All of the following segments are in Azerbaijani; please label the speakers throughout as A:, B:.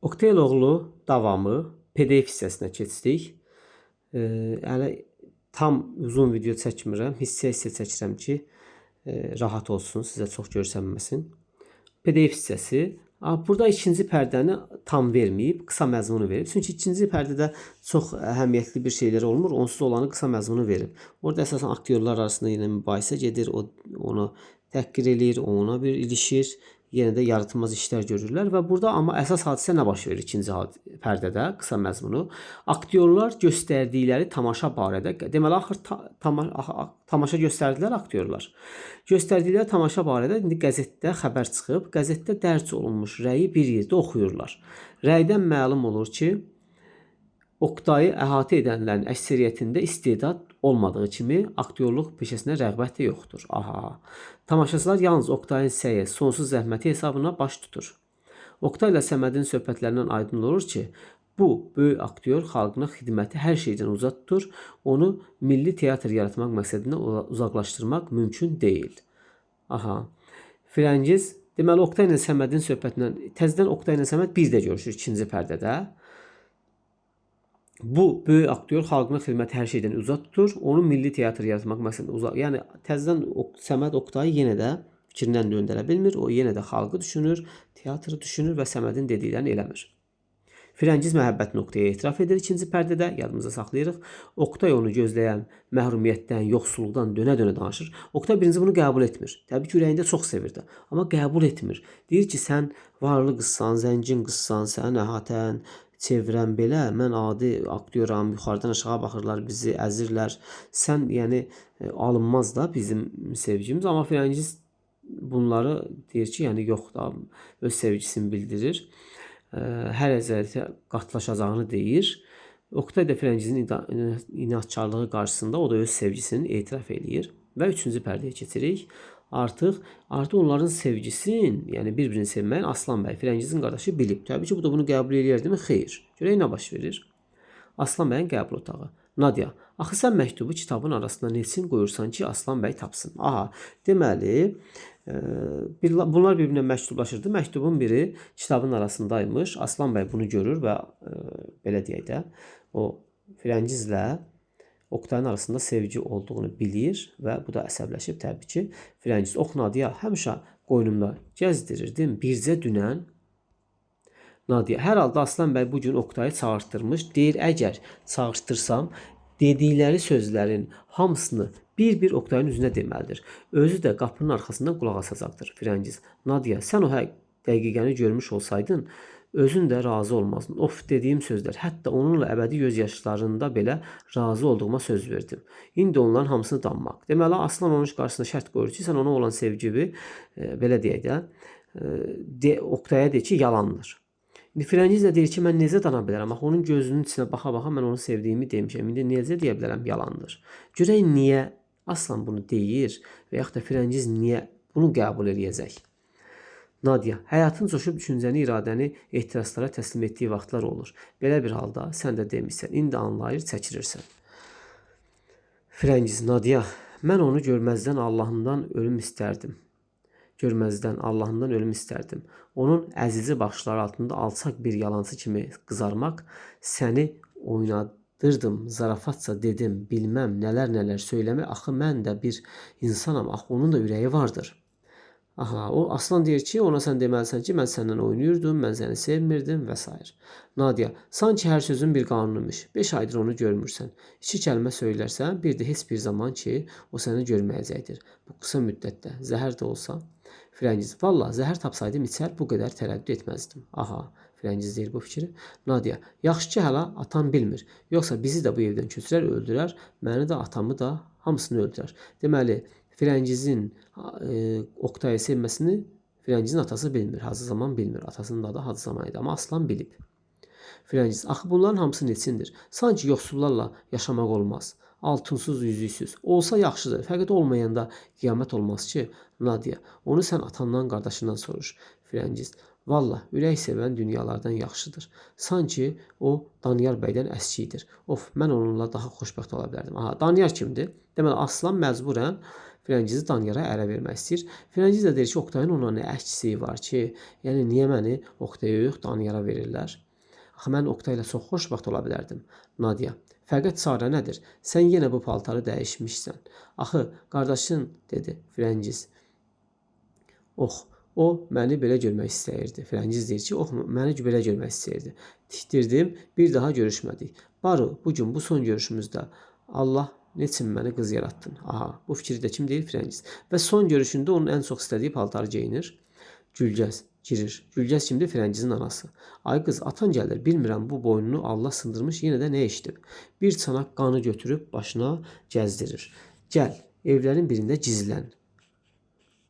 A: Oktayloğlu davamı PDF hissəsinə keçdik. Yəni tam uzun video çəkmirəm, hissə-hissə çəkirəm ki, rahat olsun, sizə çox görsənməsin. PDF hissəsi. Burada ikinci pərdəni tam verməyib, qısa məzmunu verib. Çünki ikinci pərdədə çox əhəmiyyətli bir şeylər olmur, onsuz olanı qısa məzmunu verib. Orada əsasən aktyorlar arasında yenə mübahisə gedir, o onu təhqir eləyir, ona bir ilişir. Yenə də yaratılmaz işlər görürlər və burada amma əsas hadisə nə baş verir ikinci pərdədə, qısa məzmunu? Aktyorlar göstərdikləri tamaşa barədə, deməli axır tamaşa göstərdilər aktyorlar. Göstərdikləri tamaşa barədə indi qəzetdə xəbər çıxıb, qəzetdə dərc olunmuş rəyi bir yerdə oxuyurlar. Rəydən məlum olur ki, Oktayı əhatə edənlərin əksəriyyətində istedad olmadığı kimi aktyorluq peşəsinə rəğbət də yoxdur. Tamaşaçılar yalnız Oktayın səyi, sonsuz zəhməti hesabına baş tutur. Oktay ilə Səmədin söhbətlərindən aydın olur ki, bu böyük aktyor xalqına xidməti hər şeydən uzaq tutur, onu milli teatr yaratmaq məqsədindən uzaqlaşdırmaq mümkün deyil. Firəngiz, deməli Oktay ilə Səmədin söhbətindən, təzədən Oktay ilə Səməd bir də görüşür ikinci pərdədə. Bu böyük aktyor xalqına xidməti hər şeydən uzaq tutur, onu milli teatr yaratmaq məqsədində uzaq. Yəni təzədən Səməd Oktayı yenə də fikrindən döndərə bilmir. O yenə də xalqı düşünür, teatrı düşünür və Səmədin dediklərini eləmir. Firəngiz məhəbbətini Oktaya etiraf edir ikinci pərdədə, yadımıza saxlayırıq. Oktay onu gözləyən məhrumiyyətdən, yoxsulluqdan dönə-dönə danışır. Oktay birinci bunu qəbul etmir. Təbii ki, ürəyində çox sevirdi, amma qəbul etmir. Deyir ki, sən varlı qızsan, zəngin qızsan, sən əhatən çevirən belə, mən adi aktyoram, yuxarıdan aşağı baxırlar, bizi əzirlər. Sən, yəni, alınmaz da bizim sevgimiz. Amma Firəngiz bunları deyir ki, yəni yox da, öz sevgisini bildirir. Hər əzəliyyətə qatlaşacağını deyir. Oktay da Firəngizin inatçılığı qarşısında o da öz sevgisini etiraf eləyir. Və üçüncü pərdəyə keçirik. Artıq onların sevgisini, yəni bir-birini sevməyin Aslan bəy, Firəngizin qardaşı bilib. Təbii ki, bu da bunu qəbul eləyərdimi? Xeyr. Görək nə baş verir? Aslan bəyin qəbul otağı. Nadia, axı sən məktubu kitabın arasına neçin qoyursan ki, Aslan bəy tapsın? Deməli, bunlar bir-birinə məktublaşırdı. Məktubun biri kitabın arasındaymış. Aslan bəy bunu görür və belə deyək də, o Firəngizlə Oktayın arasında sevgi olduğunu bilir və bu da əsəbləşib təbii ki. Firəngiz, ox Nadia, həmişə qoynumda gəzdirirdim, bircə dünən. Nadia, hər halda Aslan bəy bugün Oktayı çağırtdırmış. Deyir, əgər çağırtırsam, dedikləri sözlərin hamısını bir-bir Oktayın üzünə deməlidir. Özü də qapının arxasından qulaq asacaqdır. Firəngiz, Nadia, sən o dəqiqəni görmüş olsaydın, özün də razı olmazdın. Of, dediyim sözlər, hətta onunla əbədi göz yaşlarında belə razı olduğuma söz verdim. İndi onların hamısını danmaq. Deməli, Aslan onun qarşısında şərt qoyur ki, sən ona olan sevgini, belə deyək də, Oktaya deyir ki, yalandır. İndi Firəngiz də deyir ki, mən necə dana bilərəm? Onun gözünün içinə baxa-baxa mən onu sevdiyimi demişəm. İndi necə deyə bilərəm yalandır? Görək niyə Aslan bunu deyir və yaxud da Firəngiz niyə bunu qəbul edəcək? Nadia, həyatın coşub düşüncəni, iradəni ehtiraslara təslim etdiyi vaxtlar olur. Belə bir halda sən də demişsən, indi anlayır, çəkilirsən. Firəngiz, Nadia, mən onu görməzdən Allahımdan ölüm istərdim. Onun əzizi baxışları altında alçaq bir yalancı kimi qızarmaq, səni oynadırdım, zarafatca dedim, bilməm nələr söyləmək, axı mən də bir insanam, axı onun da ürəyi vardır. O Aslan deyir ki, ona sən deməlisən ki, mən səndən oynayırdım, mən səni sevmirdim və s. Nadia, sanki hər sözün bir qanunumuş. 5 aydır onu görmürsən. 2 kəlmə söylərsən, bir də heç bir zaman ki, o səni görməyəcəkdir. Bu qısa müddətdə, zəhər də olsa. Firəngiz, valla zəhər tapsaydım içər, bu qədər tərəddüd etməzdim. Firəngiz deyir bu fikri. Nadia, yaxşı ki, hələ atan bilmir. Yoxsa bizi də bu evdən köçürər, öldürər, məni də, atamı da, hamısını öldürər. Deməli, Firəngizin Oktayı sevməsini Firəngizin atası bilmir, Hacı Zaman bilmir. Atasının adı Hacı Zaman idi, amma Aslan bilib. Firəngiz, axı bunların hamısı neçindir? Sanki yoxsullarla yaşamaq olmaz. Altınsız, yüzüksüz. Olsa yaxşıdır, fəqət olmayanda qiyamət olmaz ki. Nadia, onu sən atandan, qardaşından soruş. Firəngiz, valla ürək sevən dünyalardan yaxşıdır. Sanki o Daniyar bəydən əskidir. Of, mən onunla daha xoşbəxt ola bilərdim. Daniyar kimdir? Deməli, Aslan məcburən Firəngizi Danyara ərə vermək istəyir. Firəngiz də deyir ki, Oqtayın ona nə əksiyi var ki, yəni niyə məni Oqtaya yox, Danyara verirlər? Axı mən Oqtay ilə çox xoşbəxt ola bilərdim. Nadia: fəqət çarə nədir? Sən yenə bu paltarı dəyişmişsən. Axı qardaşın, dedi Firəngiz. Ox, o məni belə görmək istəyirdi. Firəngiz deyir ki, ox, məni belə görmək istəyirdi. Tikdirdim, bir daha görüşmədik. Baro, bugün bu son görüşümüzdə Allah neçin məni qız yaratdın. Aha, bu fikri də kim deyir? Firəngiz. Və son görüşündə onun ən çox istədiyi paltarı geyinir. Gülgəz girir. Gülgəz kimdir? Firəngizin anası. Ay qız, atan gəlir. Bilmirəm bu boynunu Allah sındırmış, yenə də nə eşidib. Bir çanaq qanı götürüb başına gəzdirir. Gəl, evlərin birində gizlən.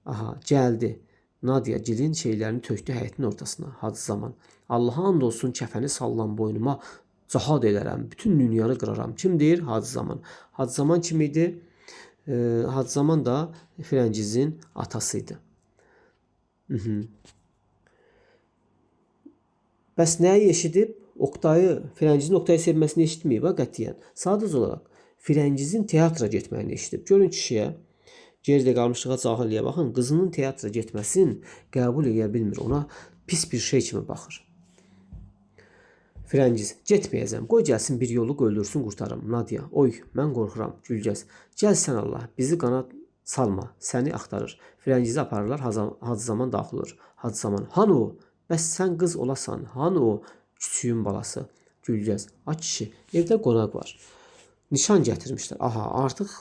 A: Aha, gəldi. Nadia gilin şeylərini tökdü həyətin ortasına. Hacı zaman. Allaha and olsun, kəfəni sallan boynuma, cahad edərəm, bütün dünyanı qıraram. Kim deyir? Hacı zaman. Hacı zaman kim idi? Hacı zaman da Firəngizin atasıydı. Bəs nəyi eşidib? Oqtayı, Firəngizin Oqtayı sevməsini eşitməyib ha qətiyyən. Sadəcə olaraq Firəngizin teatra getməyini eşidib. Görün kişiyə, geridə qalmışlığa cahilliyə baxın, qızının teatra getməsini qəbul edə bilmir. Ona pis bir şey kimi baxır. Firəngiz: getməyəcəm. Qoy gəlsin bir yolu öldürsün, qurtarım. Nadia: oy, mən qorxuram. Gülgəz: gəl sən Allah, bizi qana salma, səni axtarır. Firəngizi aparırlar, Hacı zaman daxil olur. Hacı zaman: hanı o? Bəs sən qız olasan, hanı o küçüyün balası? Gülgəz: ay kişi, evdə qonaq var. Nişan gətirmişlər. Aha, artıq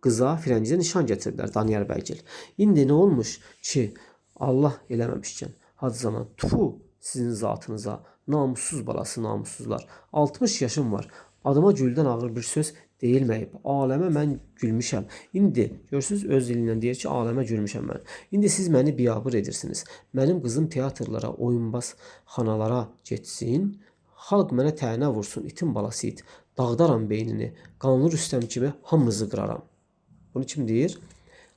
A: qıza, Firəngizə nişan gətiriblər Danyar bəygil. İndi nə olmuş ki, Allah eləməmişkən. Hacı zaman: tufu sizin zatınıza, namussuz balası, namussuzlar. 60 yaşım var. Adıma güldən ağır bir söz deyilməyib. Aləmə mən gülmüşəm. İndi görürsüz, öz dilindən deyir ki, aləmə gülmüşəm mən. İndi siz məni biabır edirsiniz. Mənim qızım teatrlara, oyunbaz xanalara getsin. Xalq mənə tənə vursun, itin balası it. Dağdaram beynini, qanlı Rüstəm kimi hamınızı qıraram. Bunu kim deyir?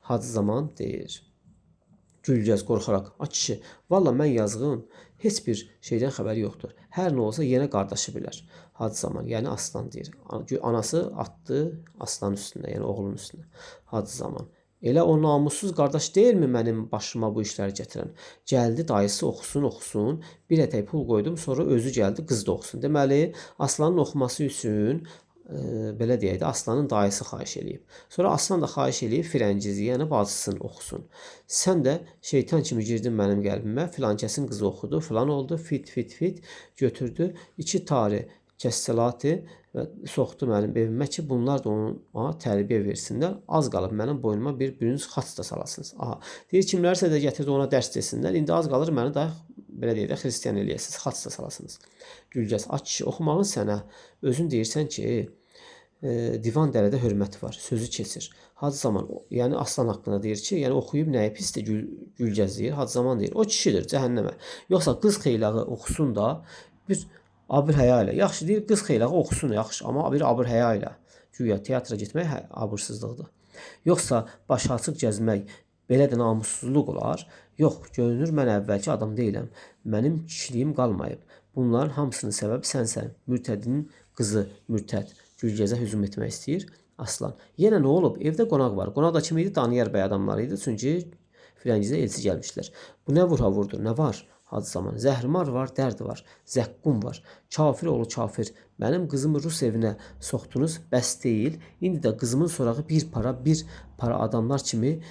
A: Hacı zaman deyir. Gülgəz qorxaraq: ay kişi, valla mən yazığın heç bir şeydən xəbəri yoxdur. Hər nə olsa yenə qardaşı bilər. Hacı zaman, yəni Aslan deyir. Anası atdı Aslanın üstünə, yəni oğlunun üstünə. Hacı zaman: elə o namussuz qardaş deyilmi mənim başıma bu işləri gətirən? Gəldi dayısı oxusun. Bir ətək pul qoydum, sonra özü gəldi qız da oxusun. Deməli, Aslanın oxuması üçün belə deyək də, Aslanın dayısı xahiş eləyib. Sonra Aslan da xahiş eləyib Firəngizi, yəni bacısını oxusun. Sən də şeytan kimi girdin mənim qəlbimə, filankəsin qızı oxudu, filan oldu, fit götürdü 2 tarı kəssəlati və soxdu mənim evimə ki, bunlar da ona tərbiyə versinlər. Az qalıb mənim boynuma bir bürünc xaç da salasınız. Aha, deyir kimlərsə də gətirdi ona dərs desinlər. İndi az qalır məni də belə deyək də xristian eləyəsiniz, xaç da salasınız. Gülgəz: ay kişi, oxumağın sənə, özün deyirsən ki, divan dərədə hörmət var, sözü keçir. Hacı zaman, yəni Aslan haqqında deyir ki, yəni oxuyub nəyi pisdir Gülgəz deyir. Hacı zaman deyir, o kişidir cəhənnəmə. Yoxsa qız xeylağı oxusun da bir abır həya ilə. Yaxşı deyir, qız xeylağı oxusun, yaxşı, amma bir abır həya ilə. Güya teatra getmək abırsızlıqdır. Yoxsa baş açıq gəzmək belə də namussuzluq olar. Yox, görünür mən əvvəlki adam deyiləm. Mənim kişiliyim qalmayıb. Bunların hamısının səbəbi sənsən. Mürtədin qızı Mürtəd Gülgəzə hücum etmək istəyir. Aslan: yenə nə olub? Evdə qonaq var. Qonaq da kim idi? Danyar bəy adamları idi. Çünki Firəngizə elçi gəlmişlər. Bu nə vura vurdu? Nə var? Hacı zaman: zəhrimar var, dərd var, zəqqum var. Kafir oğlu kafir. Mənim qızımı Rus evinə soxdunuz, bəs deyil. İndi də qızımın sorağı bir para adamlar kimi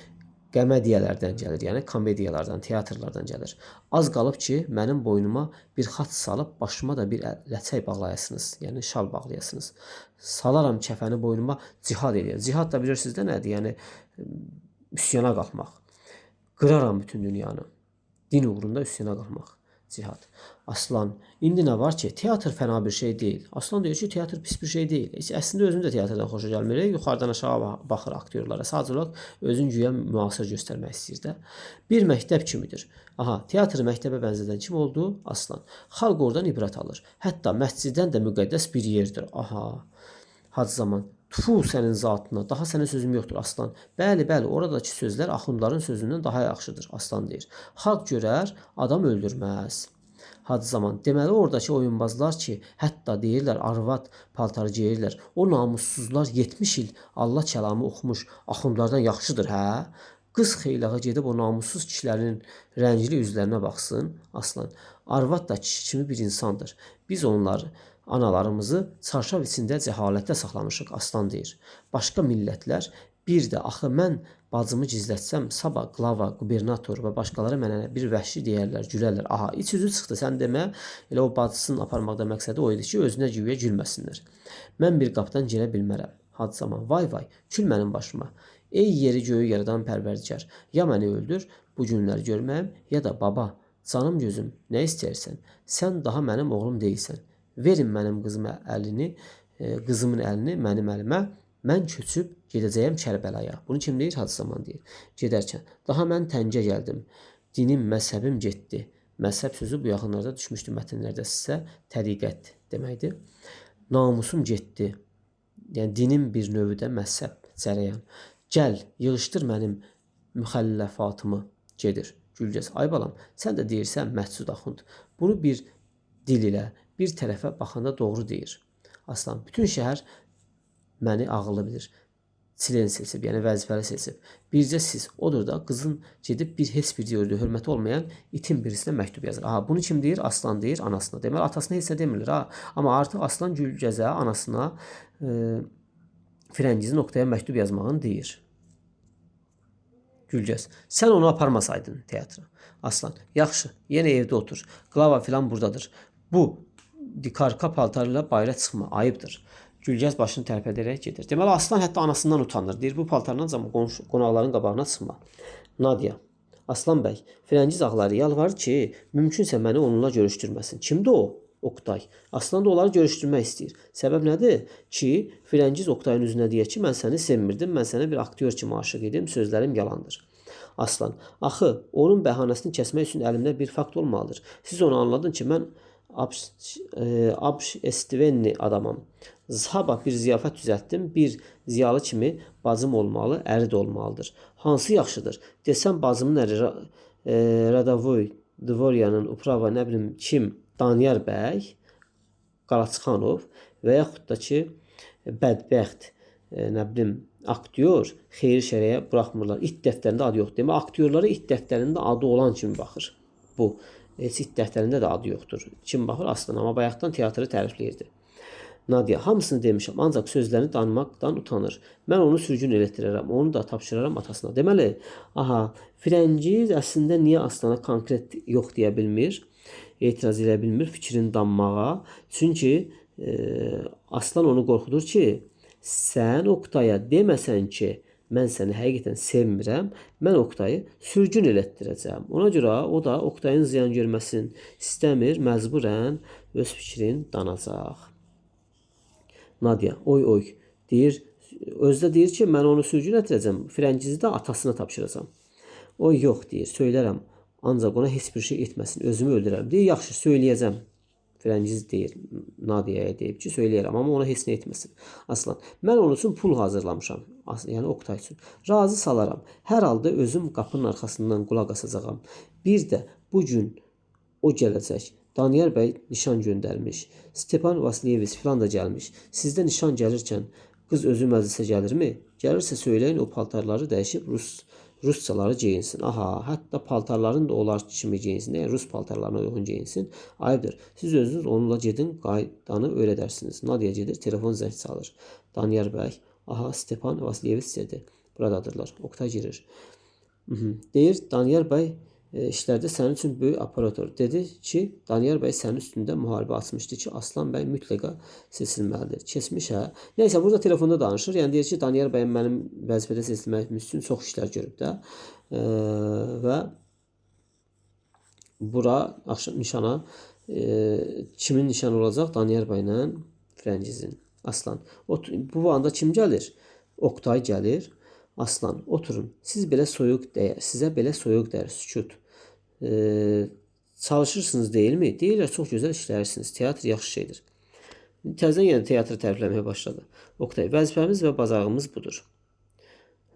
A: qəmədiyələrdən gəlir, yəni komediyalardan, teatrlardan gəlir. Az qalıb ki, mənim boynuma bir xaç salıb başıma da bir ləçək bağlayasınız, yəni şal bağlayasınız. Salaram kəfəni boynuma, cihad eləyər. Cihad da bilirsiniz də nədir? Yəni üsyana qalxmaq. Qıraram bütün dünyanı. Din uğrunda üsyana qalxmaq. Cihad. Aslan: indi nə var ki, teatr fəna bir şey deyil. Aslan deyir ki, teatr pis bir şey deyil. Əslində özüm də teatrdan xoşa gəlmir. Yuxarıdan aşağı baxır aktyorlara. Sadəcə olaraq özün güya müasir göstərmək istəyir də. Bir məktəb kimidir. Aha, teatr məktəbə bənzədən kim oldu? Aslan. Xalq oradan ibrət alır. Hətta məsciddən də müqəddəs bir yerdir. Aha. Hacı zaman: tufu sənin zatına, daha sənin sözüm yoxdur Aslan. Bəli, oradakı sözlər axundların sözündən daha yaxşıdır, Aslan deyir. Xalq görər, adam öldürməz. Hadi zaman. Deməli oradakı oyunbazlar ki, hətta deyirlər arvad paltarı geyirlər. O namussuzlar 70 il Allah kəlamı oxumuş axundlardan yaxşıdır, hə? Qız xeylağa gedib o namussuz kişilərin rəngli üzlərinə baxsın. Aslan, arvad da kişi kimi bir insandır. Biz onları, analarımızı çarşaf içində cəhalətdə saxlamışıq, Aslan deyir. Başqa millətlər bir də axı mən bacımı gizlətsəm, sabah qlava, qubernator və başqaları mənə bir vəhşi deyərlər, gülərlər. Aha, iç üzü çıxdı. Sən demə, elə o bacısını aparmaqda məqsədi o idi ki, özünə güya gülməsinlər. Mən bir qapıdan girə bilmərəm. Had zaman, vay vay, kül mənim başıma. Ey yeri göyü yaradan pərvərdigar, ya məni öldür, bu günləri görməyim, ya da baba, canım gözüm, nə istəyirsən? Sən daha mənim oğlum deyilsən. Verin mənim qızımın əlini mənim əlimə. Mən köçüb gedəcəyəm Kərbəlaya. Bunu kim deyir? Hacı Zaman deyir. Gedərkən, daha mən təngə gəldim. Dinim, məzhəbim getdi. Məzhəb sözü bu yaxınlarda düşmüşdü mətnlərdə sizə təriqət deməkdir. Namusum getdi. Yəni dinim bir növdə məzhəb cərəyan. Gəl, yığışdır mənim müxəlləfatımı. Gedir. Gülgəz, ay balam, sən də deyirsən Məsud Axund. Bunu bir dil ilə, bir tərəfə baxanda doğru deyir. Aslan, bütün şəhər məni ağıllı bilir. Silen seçib, yəni vəzifəli seçib. Bircə siz, odur da qızın gedib heç bir yerde hörməti olmayan itin birisinə məktub yazır. Aha, bunu kim deyir? Aslan deyir anasına. Deməli atasına heç nə demirlər ha. Amma artıq Aslan Gülgəzə anasına Firəngizin Oqtaya məktub yazmağını deyir. Gülgəz, sən onu aparmasaydın teatra. Aslan, yaxşı, yenə evdə otur. Qlava filan buradadır. Bu dikarka paltarıyla bayra çıxma, ayıbdır. Gülgəz başını tərpədərək gedir. Deməli Aslan hətta anasından utanır. Deyir bu paltardan cama qonaqların qabağına çıxma. Nadia, Aslan bəy, Firəngiz ağları yalvarır ki, mümkünsə məni onunla görüşdürməsin. Kimdir o? Oqtay. Aslan da onları görüşdürmək istəyir. Səbəb nədir? Ki, Firəngiz Oqtayın üzünə deyir ki, mən səni sevmirdim, mən sənə bir aktyor kimi aşıq idim, sözlərim yalandır. Aslan, axı, onun bəhanəsini kəsmək üçün əlimdə bir fakt olmalıdır. Siz onu anladın ki, mən abşestvenli adamam. Sabah bir ziyafət düzəltdim. Bir ziyalı kimi bacım olmalı, əri də olmalıdır. Hansı yaxşıdır? Desəm bacımın əri Radovoy Dvoryanın uprava nə bilim kim Danyar bəy Qalaçxanov və yaxud da ki bədbəxt nə bilim aktyor xeyir şərəyə buraxmırlar. İt dəftərində adı yoxdur. Demək aktyorlara it dəftərində adı olan kimi baxır. Bu heç it dəftərində də adı yoxdur. Kim baxır? Aslan, amma bayaqdan teatrı tərifləyirdi. Nadia, hamısını demişəm, ancaq sözlərini danmaqdan utanır. Mən onu sürgün elətdirərəm, onu da tapşıraram atasına. Deməli, aha, Firəngiz əslində niyə Aslana konkret yox deyə bilmir, etiraz edə bilmir fikrini danmağa. Çünki Aslan onu qorxudur ki, sən Oqtaya deməsən ki, mən səni həqiqətən sevmirəm, mən Oqtayı sürgün elətdirəcəm. Ona görə o da Oqtayın ziyan görməsini istəmir, məcburən öz fikrini danacaq. Nadia, oy oy deyir, özdə deyir ki, mən onu sürgün etdirəcəm, Firəngizi də atasına tapşıracam. Oy yox deyir, söylərəm, ancaq ona heç bir şey etməsin, özümü öldürərəm. Deyir, yaxşı, söyləyəcəm. Firəngiz deyir, Nadia'ya deyib ki, söyləyərəm, amma ona heç nə etməsin. Aslan, mən onun üçün pul hazırlamışam, yəni Oqtay üçün. Razı salaram, hər halda özüm qapının arxasından qulaq asacağam. Bir də bu gün o gələcək. Danyar bəy nişan göndərmiş. Stepan Vasilyeviç filan da gəlmiş. Sizdə nişan gəlirkən qız özü məclisə gəlirmi? Gəlirsə söyləyin o paltarları dəyişib rusçaları geyinsin. Aha, hətta paltarların da onlar kimi geyinsin. Yəni rus paltarlarına uyğun geyinsin. Ayıbdır. Siz özünüz onunla gedin, qaydanı öyrədərsiniz. Nadia gedir, telefon zəng çalır. Danyar bəy, aha Stepan Vasilyeviç dedi. Buradadırlar. Oqtay girir. Deyir, Danyar bəy işlərdə sənin üçün böyük operator. Dedi ki, Danyar bəy sənin üstündə müharibə açmışdı ki, Aslan bəy mütləqa seçilməlidir. Keçmiş hə. Nəysə, burada telefonda danışır. Yəni deyir ki, Danyar bəy mənim vəzifədə seçilməyim üçün çox işlər görüb də. Və bura nişana kimin nişanı olacaq? Danyar bəylə Firəngizin. Aslan. Bu anda kim gəlir? Oqtay gəlir. Aslan, oturun. Siz belə soyuq dəyər. Sizə belə soyuq dəyər. Sükut. Çalışırsınız deyilmi? Deyirlər, çox gözəl işləyirsiniz. Teatr yaxşı şeydir. Təzədən yenə teatrı tərifləməyə başladı. Oqtay, vəzifəmiz və bacarığımız budur.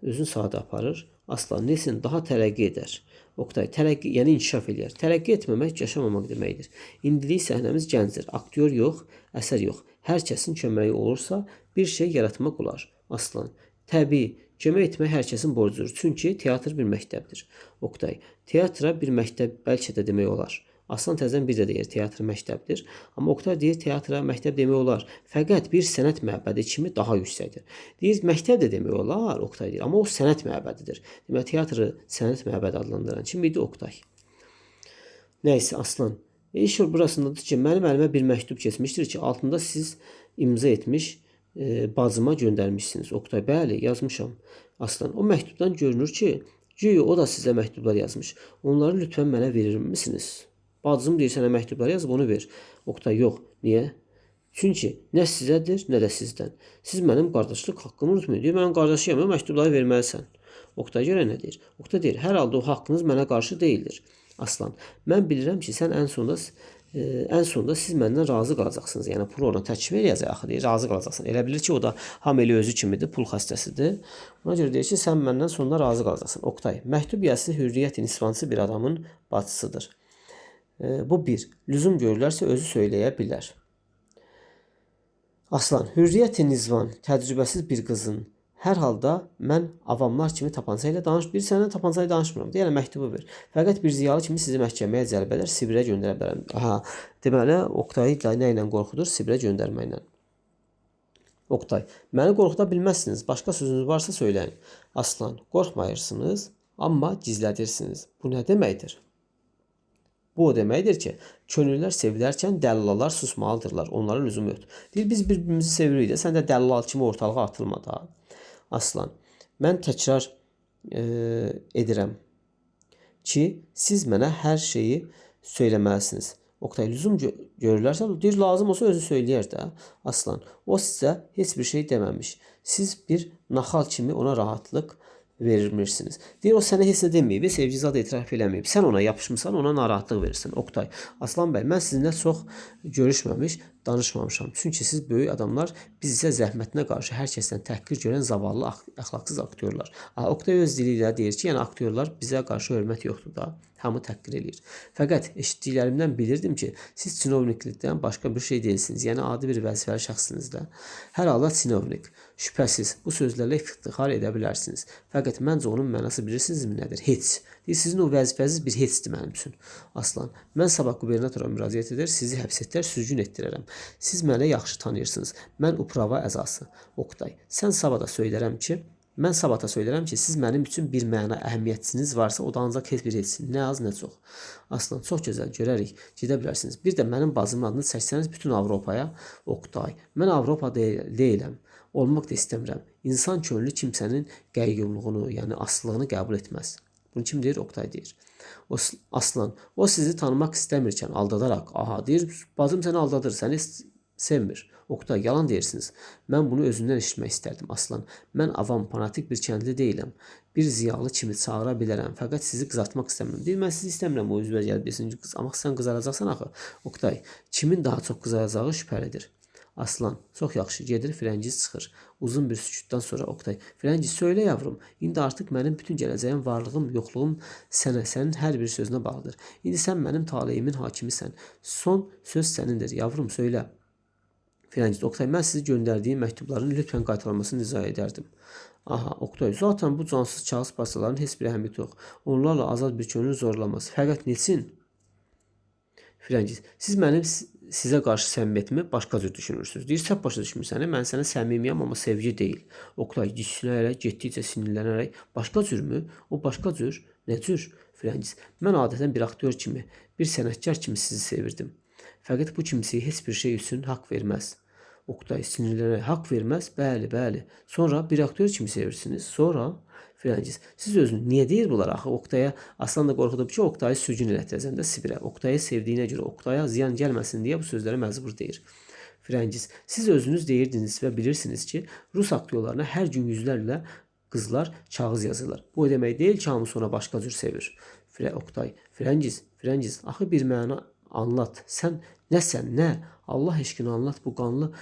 A: özünü sadə aparır. Aslan Nesin daha tərəqqi edər. Oktay, tərəqqi, yəni inkişaf edir. Tərəqqi etməmək yaşamamaq deməkdir. İndilik səhnəmiz gəncdir. Aktyor yox, əsər yox. Hər kəsin köməyi olursa bir şey yaratmaq olar. Aslan, təbii, kömək etmək hər kəsin borcudur. Çünki teatr bir məktəbdir. Oktay, teatra bir məktəb bəlkə də demək olar. Aslan təzən bir də deyir, teatr məktəbdir. Amma Oktay deyir, teatra məktəb demək olar. Fəqət bir sənət məbədi kimi daha yüksəkdir. Deyir, məktəb də demək olar, Oktay deyir. Amma o sənət məbədidir. Demək, teatrı sənət məbədi adlandıran kim idi? Oktay. Nəysə, Aslan. İş burasındadır ki, mənim əlimə bir məktub keçmişdir ki, altında siz imza etmiş bacıma göndərmişsiniz. Oktay, bəli, yazmışam. Aslan, o məktubdan görünür ki, güya o da sizə məktublar yazmış. Onları lütfən mənə verir misiniz? Bacım deyir, sənə məktublar yazıb, onu ver. Oktay, yox. Niyə? Çünki nə sizədir, nə də sizdən. Siz mənim qardaşlıq haqqımı unutmayın. Deyir, mənim qardaşıyam, məktubları verməlisən. Oktay görə nə deyir? Oktay deyir, hər halda o haqqınız mənə qarşı deyildir. Aslan, mən bilirəm ki, sən ən sonda siz məndən razı qalacaqsınız. Yəni pulu ona təklif eləyəcək axı deyir, razı qalacaqsın. Elə bilir ki, o da ham elə özü kimidir, pul xəstəsidir. Ona görə deyir ki, sən məndən sonda razı qalacaqsın. Oktay, məktub yazısı Hürriyyət İnisvansı bir adamın bacısıdır. Bu bir. Lüzum görürlərsə özü söyləyə bilər. Aslan, Hürriyyət İnisvan təcrübəsiz bir qızın hər halda mən avamlar kimi tapanca ilə bir sənə tapanca ilə danışmıram. Yəni məktubu ver. Fəqət bir ziyalı kimi sizi məhkəməyə cəlb edər, Sibirə göndərə bilərəm. Aha, deməli Oktayı nə ilə qorxudur? Sibirə göndərməklə. Oktay, məni qorxuda bilməzsiniz. Başqa sözünüz varsa söyləyin. Aslan, qorxmayırsınız, amma gizlədirsiniz. Bu nə deməkdir? Bu o deməkdir ki, könüllülər sevilərkən dəllalar susmalıdırlar. Onlara lüzum yoxdur. Deyir, biz bir-birimizi sevirik də, sən də dəllal kimi ortalığa atılma da. Aslan, mən təkrar edirəm ki, siz mənə hər şeyi söyləməlisiniz. Oktay, lüzum görürlərsə, deyir, lazım olsa özü söyləyər də. Aslan, o sizə heç bir şey deməmiş. Siz bir naxal kimi ona rahatlıq verilmirsiniz. Deyir, o sənə heç nə deməyib, sevgizad etiraf eləməyib. Sən ona yapışmısan, ona narahatlıq verirsən. Oktay, Aslan bəy, mən sizinlə çox görüşməmiş, danışmamışam. Çünki siz böyük adamlar, biz isə zəhmətinə qarşı hər kəsdən təhqir görən zavallı, əxlaqsız aktyorlar. Oktay öz dili ilə deyir ki, yəni aktyorlar bizə qarşı hörmət yoxdur da, hamı təhqir eləyir. Fəqət eşitdiklərimdən bilirdim ki, siz çinovniklikdən başqa bir şey deyilsiniz. Yəni adi bir vəzifəli şəxsiniz də. Hər halda çinovnik. Şübhəsiz, bu sözlərlə iftixar edə bilərsiniz. Fəqət məncə onun mənası bilirsinizmi nədir? Heç. Deyir, sizin o vəzifəniz bir heçdir mənim üçün. Aslan, mən sabah qubernatora müraciət edər, sizi həbs etdər, sürgün etdirərəm. Siz məni yaxşı tanıyırsınız. Mən uprava əzası. Oktay, sən sabah da söylərəm ki, mən sabah da söylərəm ki, siz mənim üçün bir məna əhəmiyyətiniz varsa, o da ancaq heç bir etsin. Nə az, nə çox. Aslan, çox gözəl, görərik. Gedə bilərsiniz. Bir də mənim bacımın adını çəksəniz bütün Avropaya. Oktay, mən Avropada deyiləm. Olmaq da istəmirəm. İnsan könlü kimsənin qəyyumluğunu, yəni aslılığını qəbul etməz. Bunu kim deyir? Oktay deyir. Aslan, o sizi tanımaq istəmirkən aldadaraq, aha deyir, bacım səni aldadır, səni sevmir. Oktay, yalan deyirsiniz. Mən bunu özündən eşitmək istərdim. Aslan, mən avam, fanatik bir kəndli deyiləm. Bir ziyalı kimi çağıra bilərəm. Fəqət sizi qızartmaq istəmirəm. Deyir, mən sizi istəmirəm o üzvə gəlib desin. Amma sən qızaracaqsan axı. Oktay, kimin daha çox qızaracağı şübhəlidir. Aslan, çox yaxşı, gedir, Firəngiz çıxır. Uzun bir sükutdan sonra Oktay, Firəngiz, söylə yavrum, indi artıq mənim bütün gələcəyim, varlığım, yoxluğum sənin hər bir sözünə bağlıdır. İndi sən mənim taleyimin hakimisən. Son söz sənindir, yavrum, söylə. Firəngiz, Oktay, mən sizi göndərdiyim məktubların lütfən qaytarılmasını rica edərdim. Aha, Oktay, zaten bu cansız kağız parçalarının heç bir əhəmiyyəti yox. Onlarla azad bir könül zorlamaz. Fəqət neçin? Firəngiz, siz mənim sizə qarşı səmimiyyətimi başqa cür düşünürsünüz. Deyir, səhv başa düşmürsən, mən sənə səmimiyəm, amma sevgi deyil. Oktay, diksinərək, getdikcə sinirlənərək, başqa cürmü? O başqa cür? Nə cür? Firəngiz, mən adətən bir aktyor kimi, bir sənətkar kimi sizi sevirdim. Fəqət bu kimsəyə heç bir şey üçün haqq verməz. Oktay, sinirlənərək, haqq verməz? Bəli, bəli. Sonra bir aktyor kimi sevirsiniz. Sonra Firəngiz, siz özünüz niyə deyir bunlar? Axı Oktaya Aslan da qorxudub ki, Oktayı sürgün elətdirəcəm də Sibirə. Oktayı sevdiyinə görə Oktaya ziyan gəlməsin deyə bu sözləri məcbur deyir. Firəngiz, siz özünüz deyirdiniz və bilirsiniz ki, Rus aktyorlarına hər gün yüzlərlə qızlar kağız yazırlar. Bu demək deyil ki, hamısı ona başqa cür sevir. Oktay, Firəngiz, axı bir məna anlat. Sən nəsən, nə? Allah eşqini anlat bu qanlı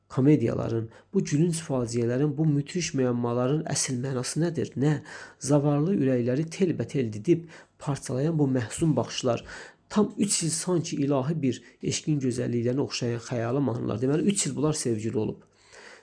A: komediyaların, bu gülünç faciələrin, bu müthiş müəmmaların əsl mənası nədir? Nə? Zavallı ürəkləri telbətel didib parçalayan bu məhzun baxışlar, tam 3 il sanki ilahi bir eşqin gözəlliklərinə oxşayan xəyali mahnılar. Deməli 3 il bunlar sevgili olub.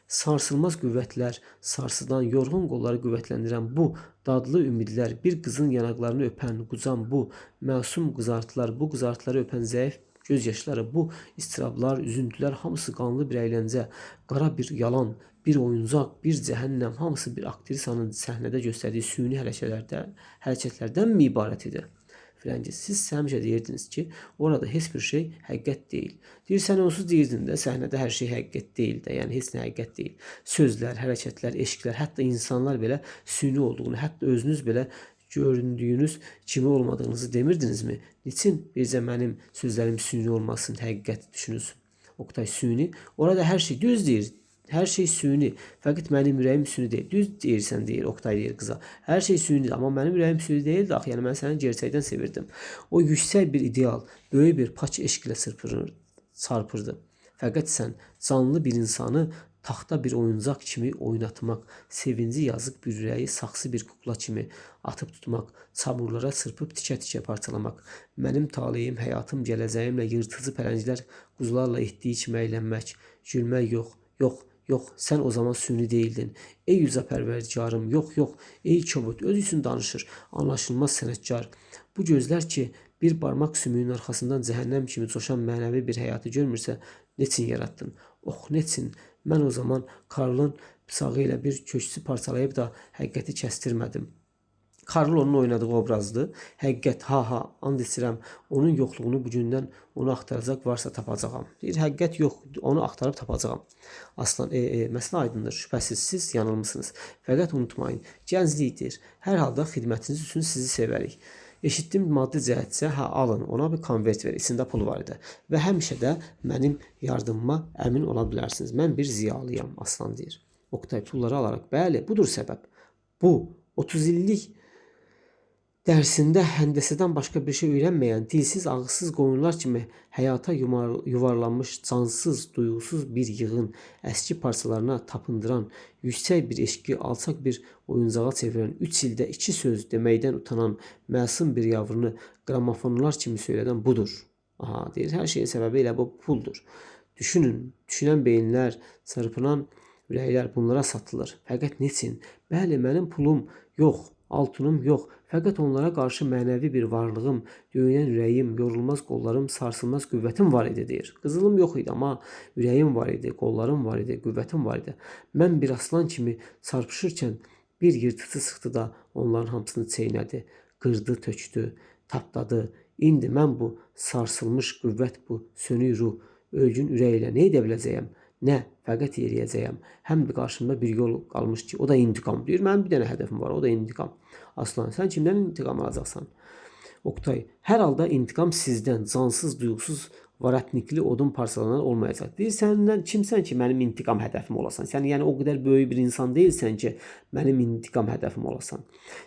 A: Sarsılmaz qüvvətlər, sarsıdan, yorğun qolları qüvvətləndirən bu dadlı ümidlər, bir qızın yanaqlarını öpən, qucan bu məsum qızartılar, bu qızartıları öpən zəif göz yaşları, bu istirablar, üzüntülər hamısı qanlı bir əyləncə, qara bir yalan, bir oyuncaq, bir cəhənnəm, hamısı bir aktrisanın səhnədə göstərdiyi süni hərəkətlərdənmi ibarət idi? Filanca, siz həmişə deyirdiniz ki, orada heç bir şey həqiqət deyil. Deyirsən, onsuz deyirdin də, səhnədə hər şey həqiqət deyil də, yəni heç nə həqiqət deyil. Sözlər, hərəkətlər, eşqlər, hətta insanlar belə süni olduğunu, hətta özünüz belə göründüyünüz kimi olmadığınızı demirdinizmi? Niçin bircə mənim sözlərim süni olmasın, həqiqət düşünürsün? Oktay, süni, orada hər şey düz deyir. Hər şey süni. Fəqət mənim ürəyim süni deyil. Düz deyirsən deyir, Oktay deyir qıza. Hər şey sünidir, amma mənim ürəyim süni deyildi axı. Yəni mən səni gerçəkdən sevirdim. O yüksək bir ideal, böyük bir paç eşq ilə çarpırdı. Fəqət sən canlı bir insanı taxta bir oyuncaq kimi oynatmaq, sevinci yazıq bir ürəyi saxsı bir kukla kimi atıb tutmaq, çamurlara çırpıb tikə-tikə parçalamaq, mənim taleyim, həyatım, gələcəyimlə yırtıcı pələnglər, quzularla etdiyi kimi əylənmək, gülmək yox, yox, yox, sən o zaman süni deyildin. Ey yüzə pərverdigarım, yox, yox, ey kobud, öz üçün danışır, anlaşılmaz sənətkar. Bu gözlər ki, bir barmaq sümüyünün arxasından cəhənnəm kimi coşan mənəvi bir həyatı görmürsə, neçin yaratdın? Ox, neçin? Mən o zaman Karlın bıçağı ilə bir köksü parçalayıb da həqiqəti kəstirmədim. Karl onun oynadığı obrazdır. Həqiqət, ha, and içirəm, onun yoxluğunu bugündən onu axtaracaq varsa tapacağam. Deyir, həqiqət yox, onu axtarıb tapacağam. Aslan, məsələ aydındır, şübhəsiz siz yanılmısınız. Fəqət unutmayın, gənclikdir. Hər halda xidmətiniz üçün sizi sevərik. Eşitdim maddi cəhətsə, alın, ona bir konvert ver, içində pul var idi. Və həmişə də mənim yardımıma əmin ola bilərsiniz. Mən bir ziyalıyam, Aslan deyir. Oktay, pulları alaraq, bəli, budur səbəb. Bu, 30 illik dərsində həndəsədən başqa bir şey öyrənməyən, dilsiz, ağızsız qoyunlar kimi həyata yuvarlanmış, cansız, duyğusuz bir yığın əski parçalarına tapındıran, yüksək bir eşqi alçaq bir oyuncağa çevirən, 3 ildə 2 söz deməkdən utanan, məsum bir yavrunu qramofonlar kimi söylədən budur. Aha, deyir, hər şeyin səbəbi elə bu puldur. Düşünün, düşünən beyinlər, çırpınan ürəklər bunlara satılır. Fəqət neçin? Bəli, mənim pulum yox, altınım yox. Fəqət onlara qarşı mənəvi bir varlığım, döyünən ürəyim, yorulmaz qollarım, sarsılmaz qüvvətim var idi, deyir. Qızılım yox idi, amma ürəyim var idi, qollarım var idi, qüvvətim var idi. Mən bir aslan kimi çarpışırkən bir yırtıcı sıxdı da onların hamısını çeynədi, qırdı, tökdü, tapdadı. İndi mən bu sarsılmış qüvvət, bu sönük ruh, ölgün ürək ilə nə edə biləcəyəm? Nə? Fəqət yeriyəcəyəm. Həm də qarşımda bir yol qalmış ki, o da intiqam. Deyir, mənim bir dənə hədəfim var, o da intiqam. Aslan, sən kimdən intiqam alacaqsan? Oktay, hər halda intiqam sizdən, cansız, duyğusuz, varatnikli odun parçalanan olmayacaq. Deyir, səndən kimsən ki, mənim intiqam hədəfim olasan? Sən yəni o qədər böyük bir insan deyilsən ki, mənim intiqam hədəfim olasan.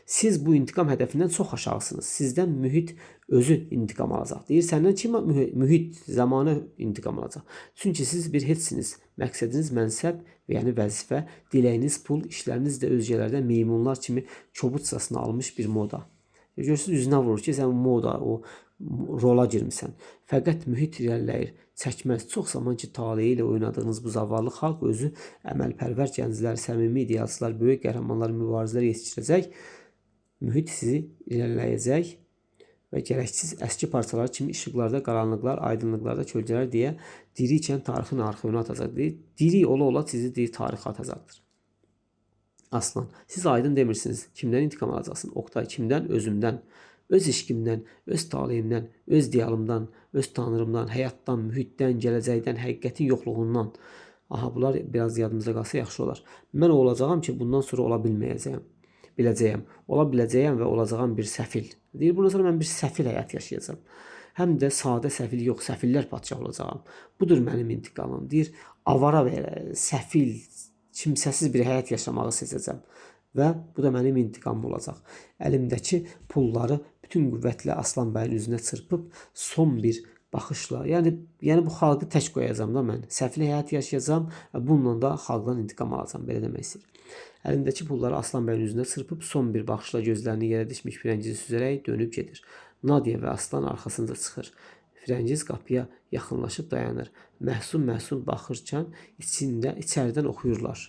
A: Siz bu intiqam hədəfindən çox aşağısınız. Sizdən mühit özü intiqam alacaq. Deyir, səndən kim mühit, zamanı intiqam alacaq? Çünki siz bir heçsiniz. Məqsədiniz mənsəb, yəni vəzifə, diləyiniz pul, işləriniz də özgələrdən meymunlar kimi kobudcasına almış bir moda. Görürsünüz, üzünə vurur ki, sən moda, o rola girmisən. Fəqət mühit irəliləyir, çəkməz. Çox zaman ki, taleyi ilə oynadığınız bu zavallı xalq özü əməlpərvər gənclər, səmimi idealçılar, böyük qəhrəmanlar, mübarizələr yetişdirəcək. Mühit sizi irəliləyəcək və gərəksiz əski parçalar kimi işıqlarda, qaranlıqlar, aydınlıqlarda kölgələr deyə diri ikən tarixin arxivini atacaq. Diri ola sizi deyir, tarixə atacaqdır. Aslan, siz aydın demirsiniz. Kimdən intiqam alacaqsın? Oktay, kimdən? Özümdən. Öz işqimdən, öz taleyimdən, öz diyalımdan, öz tanrımdan, həyatdan, mühitdən, gələcəkdən, həqiqətin yoxluğundan. Aha, bunlar biraz yadımıza qalsa yaxşı olar. Mən olacağam ki, bundan sonra ola bilməyəcəyəm. Biləcəyəm. Ola biləcəyəm və olacağam bir səfil. Deyir, bundan sonra mən bir səfil həyat yaşayacağam. Həm də sadə səfil yox, səfillər padşah olacağam. Budur mənim intiqamım. Deyir, avara və səfil, kimsəsiz bir həyat yaşamağı seçəcəm. Və bu da mənim intiqamım olacaq. Əlimdəki pulları bütün qüvvətlə Aslan bəyin üzünə çırpıb son bir baxışla. Yəni bu xalqı tək qoyacağam da mən. Səfil həyat yaşayacağam. Bununla da xalqdan intiqam alacağam. Belə demək istəyir. Əlindəki pulları Aslan bəyin üzünə çırpıb son bir baxışla gözlərini yerə dikmiş Firəngizi süzərək dönüb gedir. Nadia və Aslan arxasınca çıxır. Firəngiz qapıya yaxınlaşıb dayanır. Məhsul baxırkən içəridən oxuyurlar.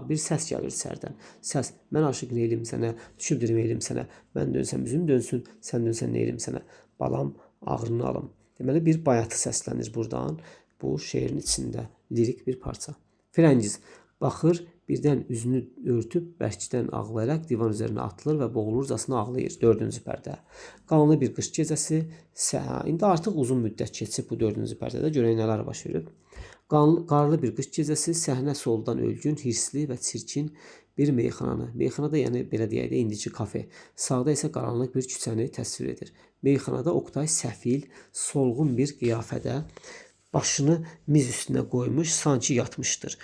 A: Bir səs gəlir içəridən. Səs: "Mən aşiq neylim sənə, düşüb dirməylim sənə. Mən dönsəm üzüm dönsün, sən dönsən neylim sənə. Balam ağrını alım." Deməli bir bayatı səslənir burdan. Bu şeirin içində lirik bir parça. Firəngiz baxır, birdən üzünü örtüb bərkdən ağlayaraq divan üzərinə atılır və boğulurcasına ağlayır. 4-cü pərdə. Qanlı bir qış gecəsi. İndi artıq uzun müddət keçib bu 4-cü pərdədə. Görək nələr baş verib. Qarlı bir qış gecəsi, səhnə soldan ölgün, hirsli və çirkin bir meyxananı, meyxanada yəni belə deyək də indiki kafe, sağda isə qaranlıq bir küçəni təsvir edir. Meyxanada Oqtay səfil, solğun bir qiyafədə başını miz üstünə qoymuş, sanki yatmışdır.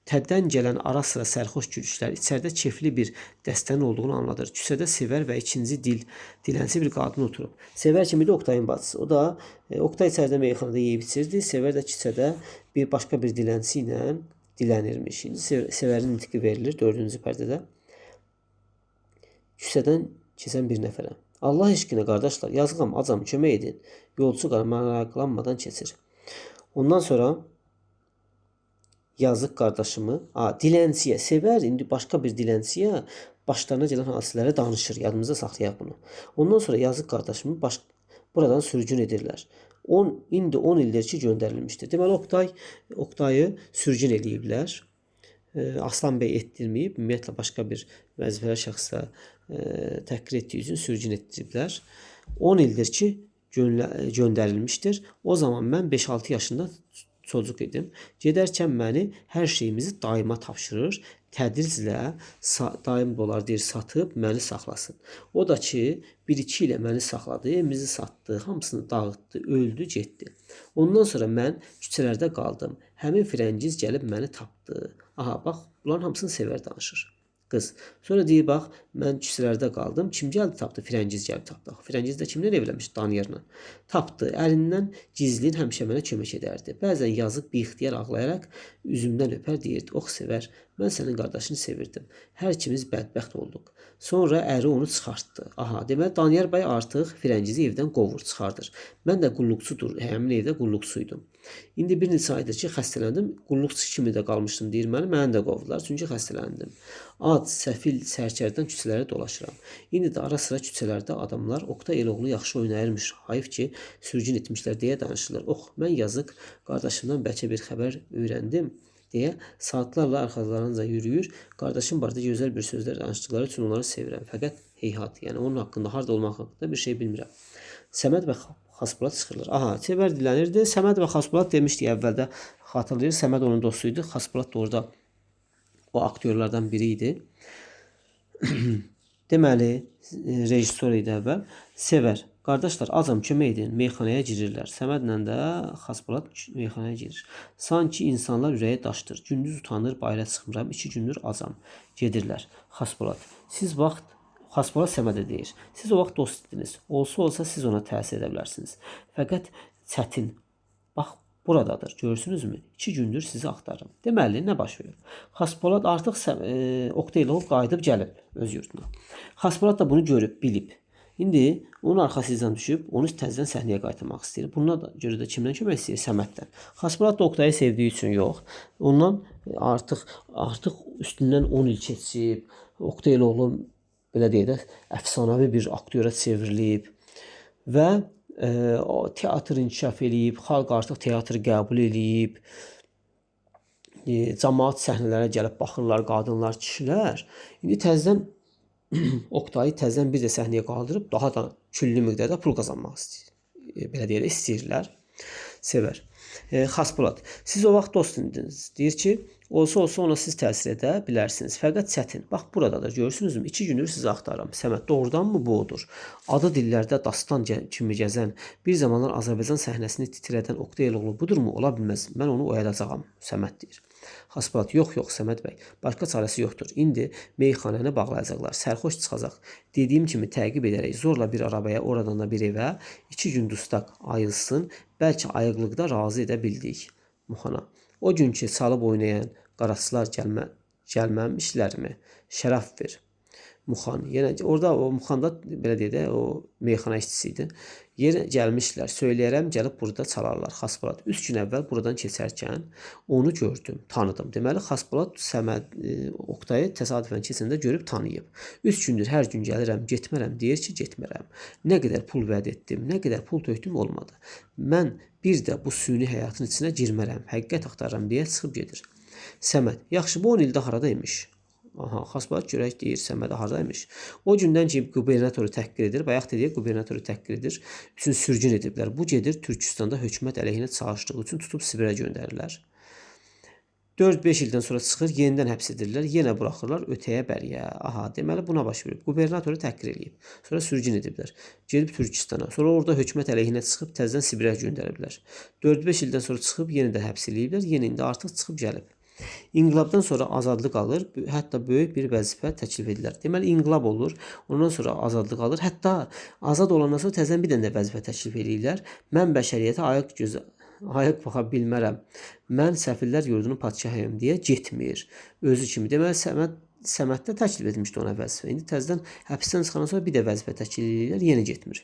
A: Ötədən gələn ara sıra sərxoş gülüşlər içəridə keyfli bir dəstənin olduğunu anladır. Küçədə Sevər və ikinci dilənçi bir qadın oturub. Sevər kimi də Oqtayın bacısı. O da Oqtay içəridə meyxanada yeyib içirdi. Sevər də küçədə başqa bir dilənçi ilə dilənirmiş. İndi Sevərin nitqi verilir 4-cü pərdədə. Küçədən keçən bir nəfərə: "Allah eşqinə qardaşlar, yazığam, acam, kömək edin." Yolçu maraqlanmadan keçir. Ondan sonra yazıq qardaşımı, dilənçiyə, Sevər indi başqa bir dilənçiyə başlarına gələn hadisələri danışır. Yadımızda saxlayaq bunu. Ondan sonra yazıq qardaşımı buradan sürgün edirlər. İndi 10 ildir ki göndərilmişdir. Deməli Oqtayı sürgün eləyiblər. Aslan bəy etdirməyib, ümumiyyətlə başqa bir vəzifəli şəxsə təhqir etdiyi üçün sürgün etdiriblər. 10 ildir ki göndərilmişdir. O zaman mən 5-6 yaşında çocuk idim. Gedərkən məni hər şeyimizi daima tapşırır. Tədriclə daim dolar deyir satıb məni saxlasın. O da ki 1-2 ilə məni saxladı, evimizi satdı, hamısını dağıtdı, öldü, getdi. Ondan sonra mən küçələrdə qaldım. Həmin Firəngiz gəlib məni tapdı. Bax, bunların hamısını Sevər danışır. Qız. Sonra deyir, bax, mən küçələrdə qaldım. Kim gəldi tapdı? Firəngiz gəldi tapdı. Firəngiz də kimdən evlənmiş? Daniyarla. Tapdı. Əlindən gizlin həmişə mənə kömək edərdi. Bəzən yazıq bir ixtiyar ağlayaraq üzümdən öpər deyirdi. Ox Sevər, mən sənin qardaşını sevirdim. Hər ikimiz bədbəxt olduq. Sonra əri onu çıxartdı. Deməli Daniyar bəy artıq Firəngizi evdən qovur, çıxardır. Mən də qulluqçudur, həmin evdə qulluqçuydum. İndi bir neçə aydır ki xəstələndim. Qulluqçu kimi də qalmışdım deyir məni də qovdular çünki xəstələndim. Ad, səfil, sərkərdən küçələrə dolaşıram. İndi də ara sıra küçələrdə adamlar Oqtay Eloğlu yaxşı oynayırmış, hayf ki sürgün etmişlər deyə danışırlar. Mən yazıq qardaşımdan bəlkə bir xəbər öyrəndim deyə saatlarla arxalarınca yürüyür. Qardaşım barədə gözəl bir sözlər danışdıqları üçün onları sevirəm. Fəqət heyhat, yəni onun haqqında, harda olmaq haqqında bir şey bilmirəm. Səməd və Xaspolat çıxırlar. Sevər dilənirdi. Səməd və Xaspolat demişdik əvvəldə, xatırlayır. Səməd onun dostuydu. Xaspolat da orada o aktyorlardan biri idi. Deməli, rejissor idi əvvəl. Sevər, qardaşlar acam kömək edin, meyxanaya girirlər. Səmədlə də Xaspolat meyxanaya girir. Sanki insanlar ürəyi daşdır. Gündüz utanır, bayıra çıxmıram, 2 gündür acam. Gedirlər. Xaspolat, Xaspolat Səmədə deyir. Siz o vaxt dost idiniz. Olsa siz ona təsir edə bilərsiniz. Fəqət çətin. Bax, buradadır. Görürsünüzmü? 2 gündür sizi axtarırım. Deməli, nə baş verir? Xaspolat artıq Oqtay Eloğlu qayıdıb gəlib öz yurduna. Xaspolat da bunu görüb, bilib. İndi onun arxasından düşüb, onu təzədən səhnəyə qaytarmaq istəyir. Buna görə də kimdən kömək istəyir? Səməddən. Xaspolat da Oqtayı sevdiyi üçün yox. Ondan artıq üstündən 10 il keçib. Oqtay Eloğlu belə deyək də, əfsanəvi bir aktyora çevrilib və teatr inkişaf eləyib, xalq artıq teatrı qəbul eləyib, cəmaat səhnələrə gəlib baxırlar, qadınlar, kişilər. İndi təzədən Oqtayı təzədən bir də səhnəyə qaldırıb, daha da küllü miqdarda pul qazanmaq istəyir. Belə deyək də, istəyirlər. Sevər. Xaspolad, siz o vaxt dost idiniz. Deyir ki, olsa ona siz təsir edə bilərsiniz. Fəqət çətin. Bax burada da görürsünüzmü? 2 gündür sizi axtarıram. Səməd doğrudanmı bu odur? Adı dillərdə dastan kimi gəzən, bir zamanlar Azərbaycan səhnəsini titrədən Oqtay Eloğlu budurmu? Ola bilməz. Mən onu oyadacağam. Səməd deyir. Xaspolad, yox Səməd bəy. Başqa çarəsi yoxdur. İndi meyxanəni bağlayacaqlar. Sərxoş çıxacaq. Dediyim kimi təqib edərək zorla bir arabaya, oradan da bir evə 2 gün dustaq ayılsın. Bəlkə ayıqlıqda razı edə bildik Muxana. O günkü çalıb oynayan qaraçılar gəlməmişlərmi? Şərəf ver. Muxan. Yenə orada o Muxan da belə deyək də o meyxana işçisi idi. Yerə gəlmişlər. Söyləyərəm gəlib burada çalarlar. Xaspolad 3 gün əvvəl buradan keçərkən onu gördüm, tanıdım. Deməli Xaspolad Oqtayı təsadüfən keçəndə görüb tanıyıb. 3 gündür hər gün gəlirəm, getmərəm, deyir ki, getmərəm. Nə qədər pul vəd etdim, nə qədər pul tökdüm olmadı. Mən bir də bu süni həyatın içinə girmərəm, həqiqət axtarıram deyə çıxıb gedir. Səməd, yaxşı bu 10 ildə haradaymış? Aha, Xaspolad görək deyir Səməd haradaymış. O gündən ki qubernatoru təhqir edir, bayaq dedik qubernatoru təhqir edir, üçün sürgün ediblər. Bu gedir Türkistanda hökumət əleyhinə çalışdığı üçün tutub Sibirə göndərirlər. 4-5 ildən sonra çıxır, yenidən həbs edirlər, yenə buraxırlar ötəyə bəriyə. Aha, deməli buna baş verib. Qubernatoru təhqir edib. Sonra sürgün ediblər. Gedib Türkistana. Sonra orada hökumət əleyhinə çıxıb təzədən Sibirə göndəriblər. 4-5 ildən sonra çıxıb yenə də həbs ediblər, yenə indi artıq çıxıb gəlib. İnqilabdan sonra azadlıq alır, hətta böyük bir vəzifə təklif edilir. Deməli inqilab olur, ondan sonra azadlıq alır, hətta azad olandan sonra təzədən bir dənə də vəzifə təklif edirlər. Mən bəşəriyyətə ayıq baxa bilmərəm. Mən səfirlər yurdunun padşahıyım deyə getmir. Özü kimi. Deməli Səməddə təklif etmişdi ona vəzifə. İndi təzədən həbsdən çıxandan sonra bir də vəzifə təklif edirlər, yenə getmir.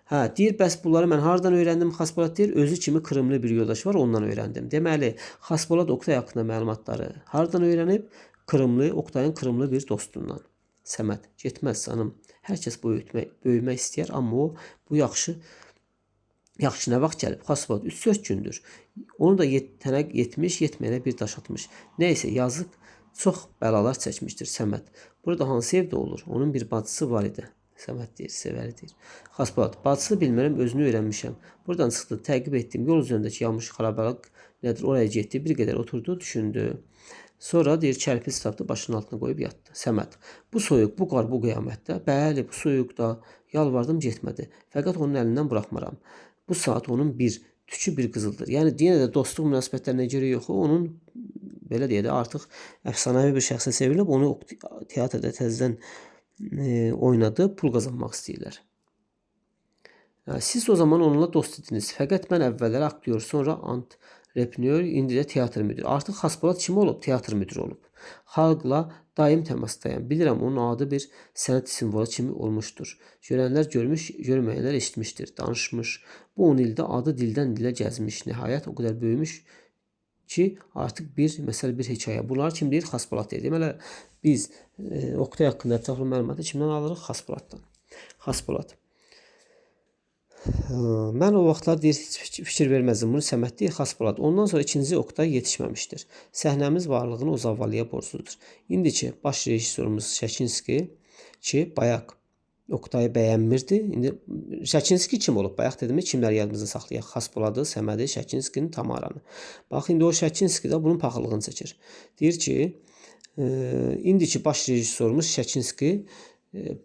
A: Hə, deyir, bəs bunları mən hardan öyrəndim? Xaspolad deyir, özü kimi Krımlı bir yoldaş var, ondan öyrəndim. Deməli, Xaspolad Oqtay haqqında məlumatları hardan öyrənib? Oqtayın Krımlı bir dostundan. Səməd, getməz canım. Hər kəs böyümək istəyər, amma o bu yaxşı nə vaxt gəlib? Xaspolad 3-4 gündür. Onu da yetməyənə bir daş atmış. Nəysə, yazıq çox bəlalar çəkmişdir Səməd. Burada hansı evdə olur? Onun bir bacısı var idi. Səməd deyir, sevəli deyir. Xaspolad, bacısını bilmirəm, özünü öyrənmişəm. Buradan çıxdı, təqib etdim. Yol üzərindəki yanmış xarabalıq nədir? Oraya getdi, bir qədər oturdu, düşündü. Sonra deyir, kərpic tapdı, başının altına qoyub yatdı. Səməd, bu soyuq, bu qar, bu qiyamətdə, bəli, bu soyuqda yalvardım, getmədi. Fəqət onun əlindən buraxmaram. Bu saat onun bir tükü bir qızıldır. Yəni yenə də dostluq münasibətlərinə görə yox, onun belə deyə də artıq əfsanəvi bir şəxsə çevrilib, onu teatrda təzədən oynadı, pul qazanmaq istəyirlər. Siz o zaman onunla dost idiniz. Fəqət mən əvvəllər aktyor, sonra antreprenör, indi də teatr müdürü. Artıq Xaspolad kim olub? Teatr müdürü olub. Xalqla daim təmasdayım. Bilirəm onun adı bir sənət simvolu kimi olmuşdur. Görənlər görmüş, görməyənlər eşitmişdir, danışmış. Bu 10 ildə adı dildən dilə gəzmiş. Nəhayət o qədər böyümüş ki, artıq bir hekayə. Bunlar kim deyir? Xaspolad deyir. Deməli, biz Oqtay haqqında ətraflı məlumatı kimdən alırıq? Xaspoladdan. Xaspolad. Mən o vaxtlar deyir, heç fikir verməzdim. Bunu Səməd deyir, Xaspolad. Ondan sonra ikinci Oqtay yetişməmişdir. Səhnəmiz varlığını o zavallıya borcludur. İndiki baş rejissorumuz Şəkinski ki, bayaq Oqtayı bəyənmirdi. İndi Şəkinski kim olub? Bayaq dedim, kimlər yadımızda saxlayaq? Xaspoladı, Səmədi, Şəkinskini, Tamaranı. Bax, indi o Şəkinski də bunun paxıllığını çəkir. Deyir ki, indiki baş rejissorumuz Şəkinski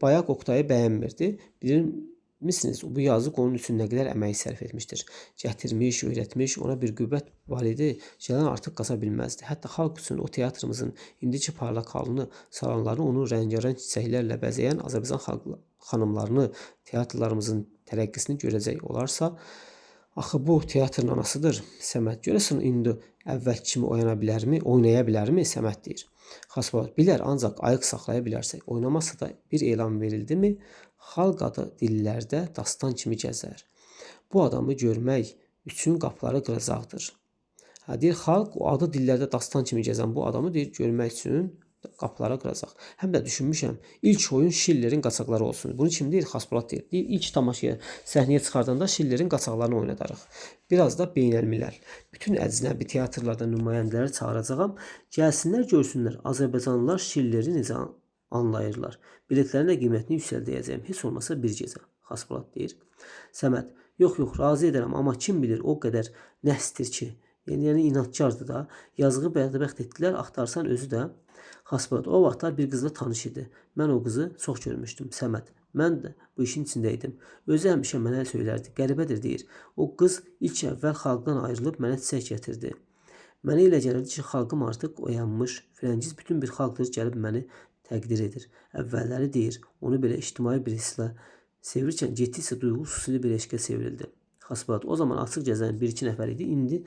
A: bayaq Oqtayı bəyənmirdi. Bilirsiniz, bu yazıq onun üçün nə qədər əmək sərf etmişdir. Gətirmiş, öyrətmiş, ona bir qüvvət var idi. Gələn artıq qaça bilməzdi. Hətta xalq üçün o teatrımızın indiki parlaq halını, salonlarını onu rəngarəng çiçəklərlə bəzəyən Azərbaycan xanımlarını, teatrlarımızın tərəqqisini görəcək olarsa, axı bu teatrın anasıdır Səməd. Görəsən indi əvvəl kimi oynaya bilərmi? Səməd deyir. Xaspolad, bilər, ancaq ayıq saxlaya bilərsək. Oynamasa da bir elan verildi mi, xalq adı dillərdə dastan kimi gəzər. Bu adamı görmək üçün qapıları qıracaqdır. Deyir, xalq o adı dillərdə dastan kimi gəzən bu adamı deyir, görmək üçün qapılara qıracaq. Həm də düşünmüşəm, ilk oyun Şillerin qaçaqları olsun. Bunu kim deyir? Xaspolad deyir. Deyir, ilk tamaşaya səhnəyə çıxardanda Şillerin qaçaqlarını oynadarıq. Biraz da beynəlmiləl. Bütün əcnəbi teatrlarda nümayəndələri çağıracağam. Gəlsinlər, görsünlər. Azərbaycanlılar Şilleri necə anlayırlar. Biletlərin də qiymətini yüksəldəyəcəyəm. Heç olmasa bir gecə. Xaspolad deyir. Səməd, Yox, yox, razı edərəm, amma kim bilir o qədər nəsdir ki, yəni inadkardır da. Yazığı bədbəxt etdilər, axtarsan özü də. Xasbolat, o vaxtlar bir qızla tanış idi. Mən o qızı çox görmüşdüm, Səməd. Mən də bu işin içində idim. Özü həmişə mənə söylərdi. Qəribədir deyir. O qız ilk əvvəl xalqdan ayrılıb mənə çiçək gətirdi. Mənə elə gəlirdi ki, xalqım artıq oyanmış. Firəngiz bütün bir xalqdır, gəlib məni təqdir edir. Əvvəlləri deyir, onu belə ictimai bir hisslə sevirkən getdikcə duyğu xüsusilə bir eşqə çevrildi. Xasbolat o zaman açıq gəzən bir-iki nəfər idi, indi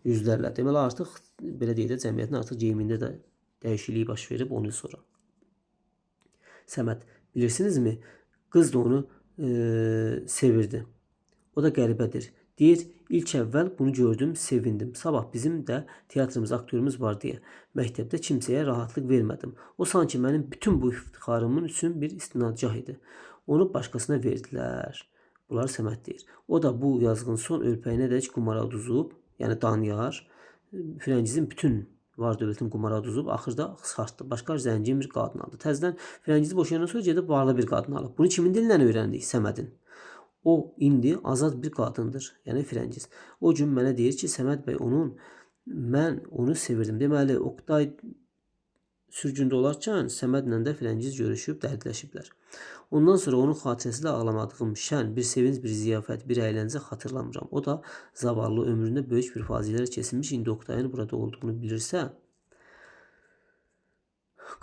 A: yüzlərlə. Deməli artıq belə deyək də cəmiyyətin artıq geyimində də dəyişikliyi baş verib onun sonra. Səməd, bilirsinizmi? Qız da onu sevirdi. O da qəribədir. Deyir, ilk əvvəl bunu gördüm, sevindim. Sabah bizim də teatrımız, aktörümüz var deyə. Məktəbdə kimsəyə rahatlıq vermədim. O sanki mənim bütün bu iftixarımın üçün bir istinadgah idi. Onu başqasına verdilər. Bunlar Səməd deyir. O da bu yazğın son ölpəyinə dək qumara uduzub, yəni Daniyar, Firəngizin bütün var dövlətin qumara uduzub, axırda çıxartdı. Başqa zəngin bir qadın aldı. Təzədən Firəngizi boşayandan sonra gedib varlı bir qadın alıb. Bunu kimin dilindən öyrəndik? Səmədin. O indi azad bir qadındır, yəni Firəngiz. O gün mənə deyir ki, Səməd bəy mən onu sevirdim. Deməli, Oqtay sürgündə olarkən Səmədlə də Firəngiz görüşüb, dərdləşiblər. Ondan sonra onun xatirəsilə ağlamadığım şən, bir sevinç, bir ziyafət, bir əyləncə xatırlamıram. O da zavallı ömründə böyük bir faciələr keçirmiş, indi Oqtayın burada olduğunu bilirsə,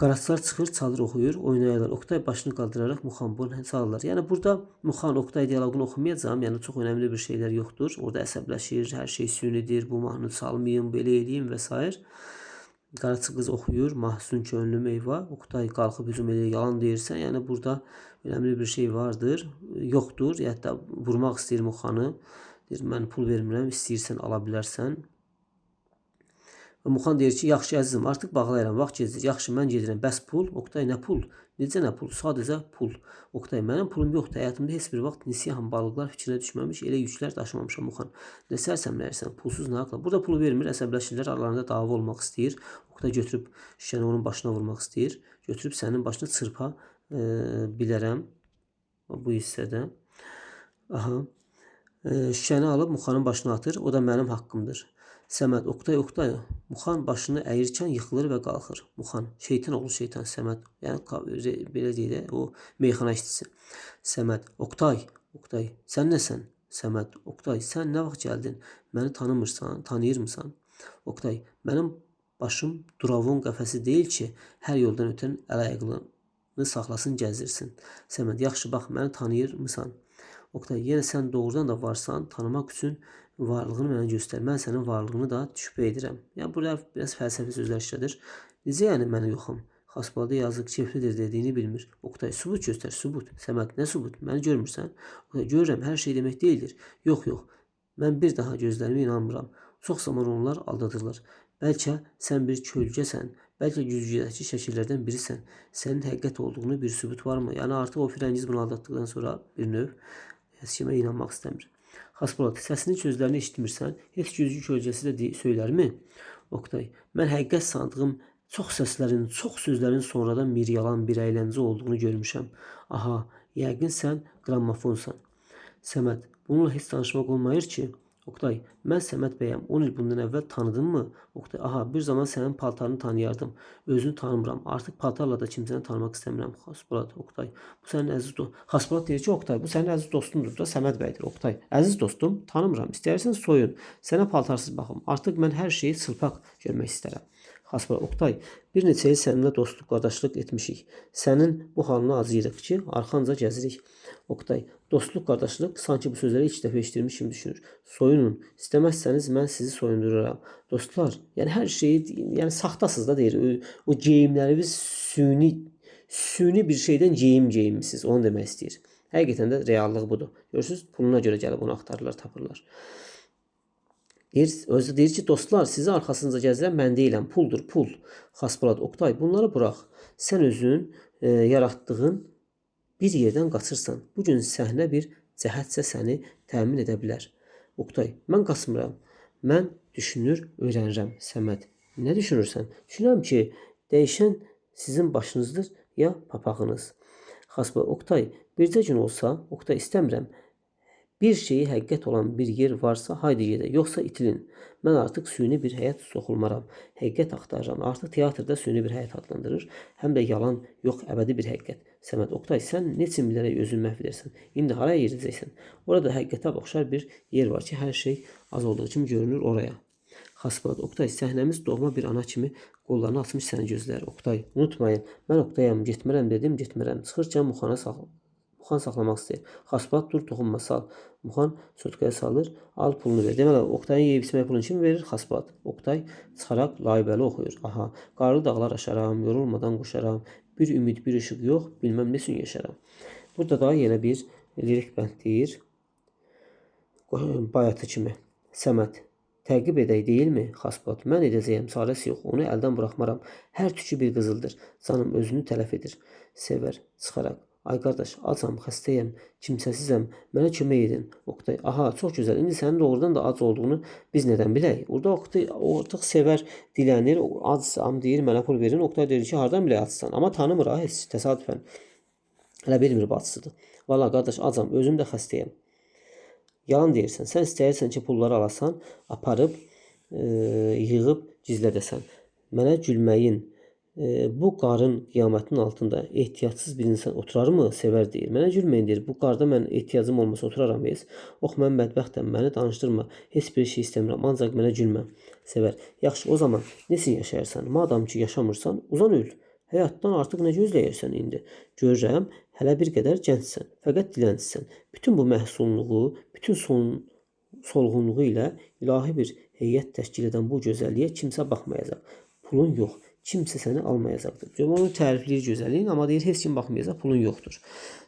A: qaraçlar çıxır, çalır, oxuyur, oynayırlar. Oqtay başını qaldıraraq Muxan çalırlar. Yəni burada Muxan Oqtay dialoqunu oxumayacağam. Yəni çox önəmli bir şeylər yoxdur. Orada əsəbləşir, hər şey sünidir, bu mahnı çalmayım, belə eləyim və s. Qaraçı qız oxuyur, mahzun könlüm eyvah. Oqtay qalxıb hücum edir, yalan deyirsən. Yəni burada önəmli bir şey vardır, yoxdur. Hətta vurmaq istəyir Muxanı. Deyir, mən pul vermirəm, istəyirsən ala bilərsən. Və Muxan deyir ki, yaxşı əzizim, artıq bağlayıram, vaxt gecir. Yaxşı, mən gedirəm. Bəs pul? Oqtay, nə pul? Necə nə pul? Sadəcə pul. Oqtay, mənim pulum yoxdur. Həyatımda heç bir vaxt nisihan balıqlar fikrinə düşməmiş, elə yüklər daşımamışam Muxan. Nə sərsəmləyirsən? Pulsuz nə haqla? Burada pulu vermir, əsəbləşirlər, aralarında dava olmaq istəyir. Oqtay götürüb şişəni onun başına vurmaq istəyir. Götürüb sənin başına çırpa bilərəm. Bu hissədə. Aha. Şişəni alıb Muxanın başına atır. O da mənim haqqımdır. Səməd, Oqtay, Muxan başını əyirkən yıxılır və qalxır. Muxan, şeytan oğlu şeytan, Səməd, yəni belə deyək, o meyxana işçisi. Səməd, Oqtay, sən nəsən? Səməd, Oqtay, sən nə vaxt gəldin? Məni tanımırsan, tanıyırmısan? Oqtay, mənim başım duravon qəfəsi deyil ki, hər yoldan ötən əl-ayaqlını saxlasın, gəzdirsin. Səməd, yaxşı bax, məni tanıyırmısan? Oqtay, yenə sən doğrudan da varsan, tanımaq üçün varlığını mənə göstər. Mən sənin varlığını da şübhə edirəm. Yəni, burada biraz fəlsəfi sözlər işlədir. Necə yəni məni yoxam? Xasbolada yazıq keyflidir dediyini bilmir. Oqtay, sübut göstər, sübut. Səməd, nə sübut? Məni görmürsən? Oqtay, görürəm, hər şey demək deyildir. Yox, mən bir daha gözlərimə inanmıram. Çox zaman onlar aldadırlar. Bəlkə sən bir kölgəsən, bəlkə güzgüdəki şəkillərdən birisən. Sənin həqiqət olduğunu bir sübut varmı? Yəni, artıq o Firəngiz bunu aldatdıqdan sonra bir növ heç kimə inanmaq istəmir. Xasbolat, səsinin sözlərini eşitmirsən, heç güzgü kölgəsi də söylərmi? Oqtay, mən həqiqət sandığım çox səslərin, çox sözlərin sonradan bir yalan, bir əyləncə olduğunu görmüşəm. Aha, yəqin sən qrammofonsan. Səməd, bununla heç danışmaq olmayır ki. Oqtay, mən Səməd bəyəm, 10 il bundan əvvəl tanıdınmı? Oqtay, aha, bir zaman sənin paltarını tanıyardım. Özünü tanımıram. Artıq paltarla da kimsəni tanımaq istəmirəm. Xasbolat, Oqtay, bu sənin əziz dostun. Xasbolat deyir ki, Oqtay, bu sənin əziz dostundur da, Səməd bəydir. Oqtay, əziz dostum, tanımıram. İstəyirsən soyun. Sənə paltarsız baxım. Artıq mən hər şeyi çılpaq görmək istərəm. Xasbolat, Oqtay, bir neçə il səninlə dostluq, qardaşlıq etmişik. Sənin bu halına acıyırıq ki, arxanca gəzirik. Oqtay, dostluq, qardaşlıq, sanki bu sözləri ilk dəfə eşitdirmiş kimi düşünür. Soyunun, istəməzsəniz mən sizi soyundururam. Dostlar, yəni hər şeyi, yəni saxtasız da deyir. O geyimləri biz süni bir şeydən geyinmişsiniz, onu demək istəyir. Həqiqətən də reallıq budur. Görürsünüz, puluna görə gəlib onu axtarırlar, tapırlar. Özü deyir ki, dostlar, sizi arxasınca gəzirəm, mən deyiləm, puldur, pul. Xasbolat, Oqtay, bunları burax. Sən özün yaratdığın bir yerdən qaçırsan. Bugün səhnə bir cəhətsə səni təmin edə bilər. Oqtay, mən qaçmıram. Mən düşünür, öyrənirəm. Səməd, nə düşünürsən? Düşünürəm ki, dəyişən sizin başınızdır ya papağınız. Xasbolat, Oqtay, bircə gün olsa, Oqtay, istəmirəm. Bir şeyi həqiqət olan bir yer varsa, haydi gedək, yoxsa itilin. Mən artıq süni bir həyat soxulmaram. Həqiqət axtarıram. Artıq teatrda süni bir həyat adlandırır. Həm də yalan, yox, əbədi bir həqiqət. Səməd Oktay, sən neçin bilərək özünü məhv edirsən? İndi haraya gedəcəksən? Orada həqiqətə oxşar bir yer var ki, hər şey az olduğu kimi görünür oraya. Xasprat Oktay, səhnəmiz doğma bir ana kimi qollarını açmış səni gözlər. Oktay, unutmayın, mən Oktayam, getmərəm dedim, getmərəm. Çıxırkən Muxan saxlamaq istəyir. Xasprat dur, toxunma, sal. Muxan sotkaya salır, al pulunu ver. Deməli, Oktayın yeyib içmək pulunu kim verir? Xasprat. Oktay çıxaraq laybəli oxuyur. Aha, qarlı dağlar aşaram, yorulmadan qoşaram. Bir ümid, bir işıq yox, bilməm nə üçün yaşaram. Burada da yenə bir lirik bənd deyir. Bayatı kimi. Səməd. Təqib edək deyilmi? Xasprat. Mən edəcəyəm, çarəsi yox. Onu əldən buraxmaram. Hər tükü bir qızıldır. Canım özünü tələf edir. Sevər. Çıxaraq. Ay qardaş, acam, xəstəyəm, kimsəsizəm, mənə kömək edin. Oktay, aha, çox gözəl. İndi sənin doğrudan da ac olduğunu biz nədən bilək? Orada Oktay artıq Sevər dilənir, acam deyir, mənə pul verin. Oktay deyir ki, hardan bilək acsan? Amma tanımır ha, heç təsadüfən. Hələ bilmir bacısıdır. Valla qardaş, acam, özüm də xəstəyəm. Yalan deyirsən. Sən istəyirsən ki, pulları alasan, aparıb, yığıb gizlədəsən. Mənə gülməyin, bu qarın qiyamətin altında ehtiyatsız bir insan oturarmı? Sevər deyir. Mənə gülməyin deyir. Bu qarda mən ehtiyacım olmasa oturaram biz. Ox, mən bədbəxtəm, məni danışdırma. Heç bir şey istəmirəm, ancaq mənə gülmə. Sevər. Yaxşı, o zaman nesin yaşayırsan? Madam ki, yaşamırsan, uzan öl. Həyatdan artıq nə gözləyirsən indi? Görürəm, hələ bir qədər gəncsən, fəqət dilənçisən. Bütün bu məhsunluğu, bütün solğunluğu ilə ilahi bir heyət təşkil edən bu gözəlliyə kimsə baxmayacaq. Pulun yox. Kimsə səni almayacaqdır. Onu tərifləyir gözəlliyin, amma deyir, heç kim baxmayacaq, pulun yoxdur.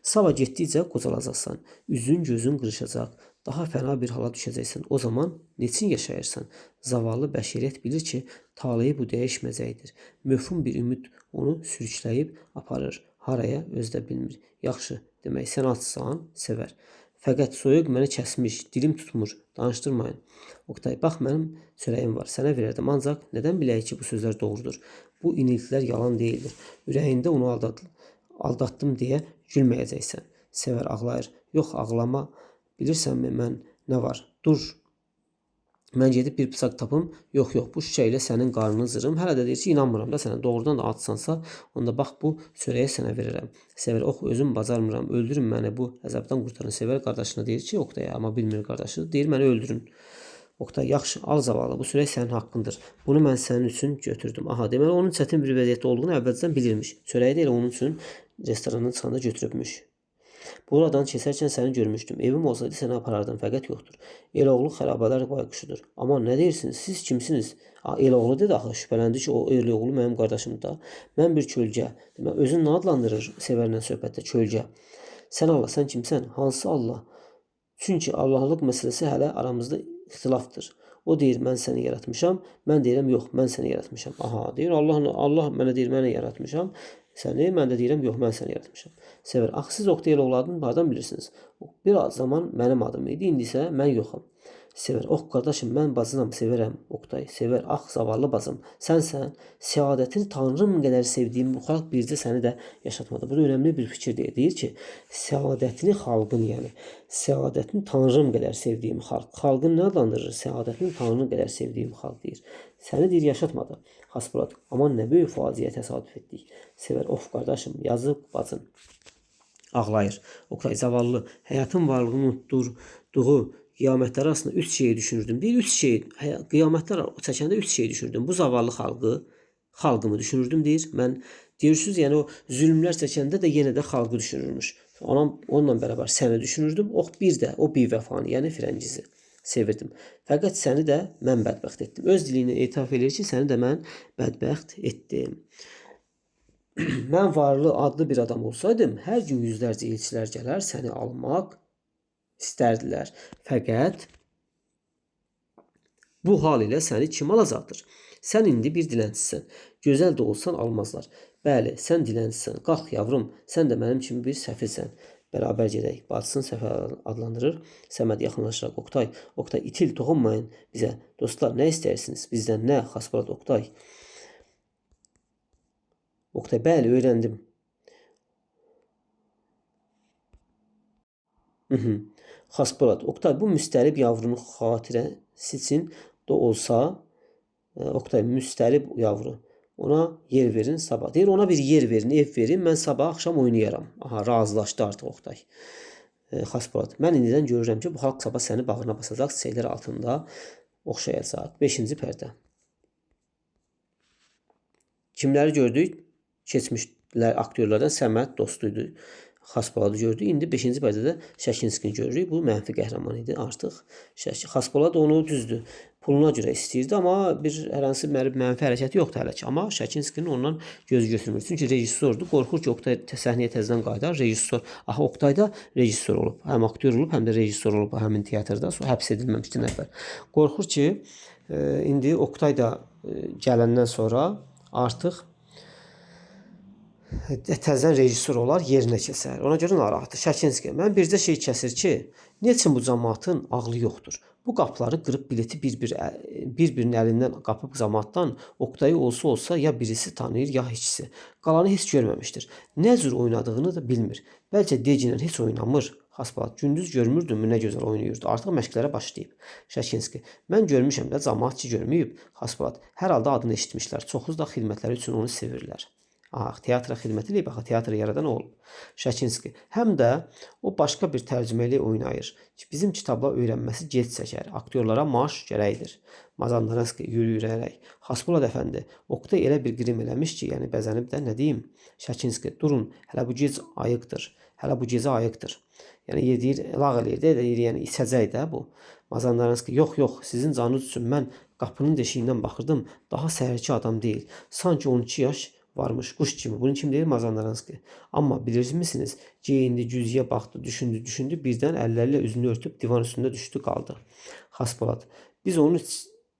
A: Sabah getdikcə qocalacaqsan, üzün gözün qırışacaq, daha fəna bir hala düşəcəksən. O zaman neçin yaşayırsan? Zavallı bəşəriyyət bilir ki, taleyi bu dəyişməyəcəkdir. Möhfum bir ümid onu sürükləyib aparır. Haraya özdə bilmir. Yaxşı, demək, sən açsan, sevər. Fəqət soyuq məni kəsmiş, dilim tutmur, danışdırmayın. Oktay, bax mənim çörəyim var, sənə verərdim, ancaq nədən bilək ki, bu sözlər doğrudur? Bu iniltilər yalan deyildir. Ürəyində onu aldatdım deyə gülməyəcəksən. Sevər ağlayır. Yox, ağlama. Bilirsənmi mən nə var? Dur. Mən gedib bir bıçaq tapım. Yox, bu şüşə ilə sənin qarnını zırım. Hələ də deyir ki, inanmıram da sənə. Doğrudan da atsansa, onda bax bu çörəyi sənə verərəm. Sevər, ox, özüm bacarmıram. Öldürün məni, bu əzabdan qurtarın. Sevər qardaşına deyir ki, Oktaya, amma bilmir qardaşı. Deyir, məni öldürün. Oktay, yaxşı, al zavallı, bu çörək sənin haqqındır. Bunu mən sənin üçün götürdüm. Aha, deməli, onun çətin bir vəziyyətdə olduğunu əvvəlcədən bilirmiş. Çörəyi də elə onun üçün restoranın çıxanda götürübmüş. Buradan keçərkən səni görmüşdüm. Evim olsaydı səni aparardım, fəqət yoxdur. Eloğlu xərabələr bayquşudur. Aman, nə deyirsiniz? Siz kimsiniz? Eloğlu dedi axı, şübhələndi ki, o Eloğlu mənim qardaşımdır da. Mən bir kölgə. Demək, özünü nə adlandırır Sevərlə söhbətdə? Kölgə. Sən Allah, sən kimsən? Hansı Allah? Çünki Allahlıq məsələsi hələ aramızda ixtilafdır. O deyir, mən səni yaratmışam. Mən deyirəm, yox, mən səni yaratmışam. Aha, deyir, Allah mənə deyir, mən yaratmışam. Səni, mən də deyirəm, yox, mən səni yaratmışam. Sevər, axı siz Oktay Eloğlu hardan bilirsiniz? Bir zaman mənim adım idi, indi isə mən yoxam. Sevər, ox qardaşım, mən bacınam, sevərəm. Oktay, sevər, ax zavallı bacım, sənsən, səadətini Tanrım qədər sevdiyim bu xalq bircə səni də yaşatmadı. Bu da önəmli bir fikir deyir. Deyir ki, səadətini xalqın, yəni, səadətini Tanrım qədər sevdiyim xalq. Xalqın nə adlandırır? Səadətini Tanrım qədər sevdiyim xalq deyir. Səni deyir, yaşatmadı. Xasprat, aman nə böyük faciəyə təsadüf etdik. Sevər, of qardaşım, yazıq bacın. Ağlayır. Oktay, zavallı, həyatın varlığını unutduğu qiyamətlər arasında 3 şeyi düşünürdüm. Deyir, 3 şey, qiyamətlər çəkəndə 3 şey düşünürdüm. Bu zavallı xalqımı düşünürdüm, deyir. Mən, deyirsiniz, yəni o zülmlər çəkəndə də yenə də xalqı düşünürmüş. Onunla bərabər səni düşünürdüm. Bir də o bivəfanı, yəni Firəngizi sevirdim. Fəqət səni də mən bədbəxt etdim. Öz dili ilə etiraf edir ki, səni də mən bədbəxt etdim. Mən varlı, adlı bir adam olsaydım, hər gün yüzlərcə elçilər gələr, səni almaq istərdilər. Fəqət bu hal ilə səni kim alacaqdır? Sən indi bir dilənçisən. Gözəl də olsan almazlar. Bəli, sən dilənçisən. Qalx yavrum, sən də mənim kimi bir səfirsən. Bərabər gedək. Bacısını səfər adlandırır. Səməd yaxınlaşaraq Oktay, itil, toxunmayın bizə. Dostlar, nə istəyirsiniz? Bizdən nə? Xasprat Oktay, bəli, öyrəndim. Xaspolad, Oktay, bu müstərib yavrunun xatirəsi üçün də olsa, Oktay, müstərib yavru. Ona yer verin sabah. Deyir, ona bir yer verin, ev verin, mən sabah axşam oynayaram. Aha, razılaşdı artıq Oktay. Xaspolad, mən indidən görürəm ki, bu xalq sabah səni bağrına basacaq, çiçəklər altında oxşayacaq. 5-ci pərdə. Kimləri gördük? Keçmişlər aktyorlardan Səməd dostuydu. Xaspoladı gördük. İndi 5-ci pərdədə Şəkinskini görürük. Bu mənfi qəhrəman idi artıq. Xaspolad onu düzdür. Puluna görə istəyirdi, amma hər hansı mənfi hərəkəti yoxdur hələ ki. Amma Şəkinskinin ondan göz götürmür. Çünki rejissordur. Qorxur ki, Oktay səhnəyə təzədən qayıdar. Rejissor, aha, Oktay da rejissor olub. Həm aktyor olub, həm də rejissor olub həmin teatrda. Sonra həbs edilməmişdi nəfər. Qorxur ki, indi Oktay da gələndən sonra artıq təzədən rejissor olar, yerinə keçər. Ona görə narahatdır. Şəkinski, mən bircə şey kəsir ki, neçin bu cəmaatın ağlı yoxdur. Bu qapıları qırıb bileti bir-birinin əlindən qapıb cəmaatdan Oktayı olsa ya birisi tanıyır, ya heçsi. Qalanı heç görməmişdir. Nə cür oynadığını da bilmir. Bəlkə decinən heç oynamır. Xaspolad, gündüz görmürdünmü nə gözəl oynayırdı. Artıq məşqlərə başlayıb. Şəkinski, mən görmüşəm də cəmaat ki görməyib. Xaspolad, hər halda adını eşitmişlər. Çoxuz da xidmətləri üçün onu sevirlər. Teatra xidmət eləyib, teatr yaradan o olub. Şəkinski, həm də o başqa bir tərcüməli oynayır. Bizim kitabla öyrənməsi gec çəkər. Aktyorlara maaş gərəkdir. Mazandaranski yürüyərək. Xaspolad əfəndi, Oktay elə bir qrim eləmiş ki, yəni bəzənib də nə deyim? Şəkinski, durun, hələ bu gecə ayıqdır. Hələ bu gecə ayıqdır. Yəni deyir, lağ eləyir də, yəni içəcək də bu. Mazandaranski, yox, sizin canınız üçün mən qapının deşiyindən baxırdım. Daha səhərki adam deyil. Sanki 12 yaş varmış, quş kimi. Bunu kim deyir? Mazandaranski. Amma bilirsiniz, geyindi, güzgüyə baxdı, düşündü, birdən əllərlə üzünü örtüb divan üstündə düşdü, qaldı. Xaspolad, biz onu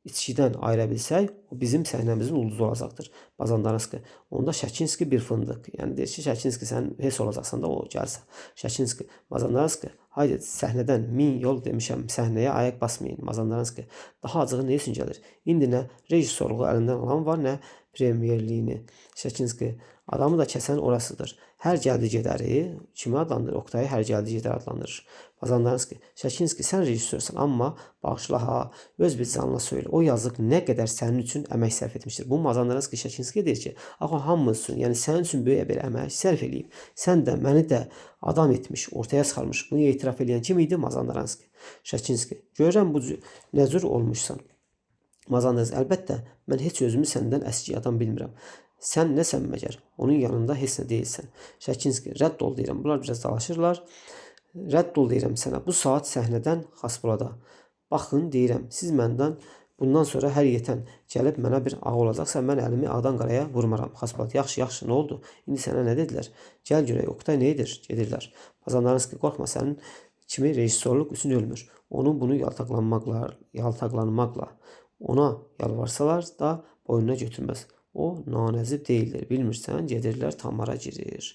A: içkidən ayıra bilsək, o bizim səhnəmizin ulduzu olacaqdır. Mazandaranski, onda Şəkinski bir fındıq. Yəni deyir ki, Şəkinski sən heç olacaqsan da o gəlsə. Şəkinski, Mazandaranski, haydi səhnədən 1000 yol demişəm, səhnəyə ayaq basmayın. Mazandaranski, daha acığı nə üçün gəlir? İndi nə rejissorluğu əlindən alan var, nə premyerliyini. Şəkinski, adamı da kəsən orasıdır. Hər gəldi gedəri, kimi adlandırır? Oktayı hər gəldi gedər adlandırır. Mazandaranski, Şəkinski, sən rejissorsan, amma bağışla ha, öz bir canına söylə. O yazıq nə qədər sənin üçün əmək sərf etmişdir. Bu Mazandaranski Şəkinskiyə deyir ki, axı hamımız üçün, yəni sənin üçün böyük bir əmək sərf eləyib. Sən də məni də adam etmiş, ortaya çıxarmış. Bunu etiraf edən kim idi? Mazandaranski. Şəkinski, görürəm bu nə cür olmuşsan. Mazandaranski, əlbəttə, mən heç özümü səndən əski adam bilmirəm. Sən nəsən məgər? Onun yanında heç nə deyilsən. Şəkinski, rədd ol deyirəm. Bunlar biraz dalaşırlar. Rədd ol deyirəm sənə. Bu saat səhnədən Xaspolada. Baxın, deyirəm, siz məndən bundan sonra hər yetən gəlib mənə bir ağ olacaqsa, mən əlimi ağdan qaraya vurmaram. Xaspolad, yaxşı, nə oldu? İndi sənə nə dedilər? Gəl görək, Oktay nə edir? Gedirlər. Mazandaranski, qorxma, sənin kimi rejissorluq üçün ölmür. Onun bunu yaltaqlanmaqla ona yalvarsalar da boynuna götürməz. O nanəzib deyildir. Bilmirsən, gedirlər, Tamara girir.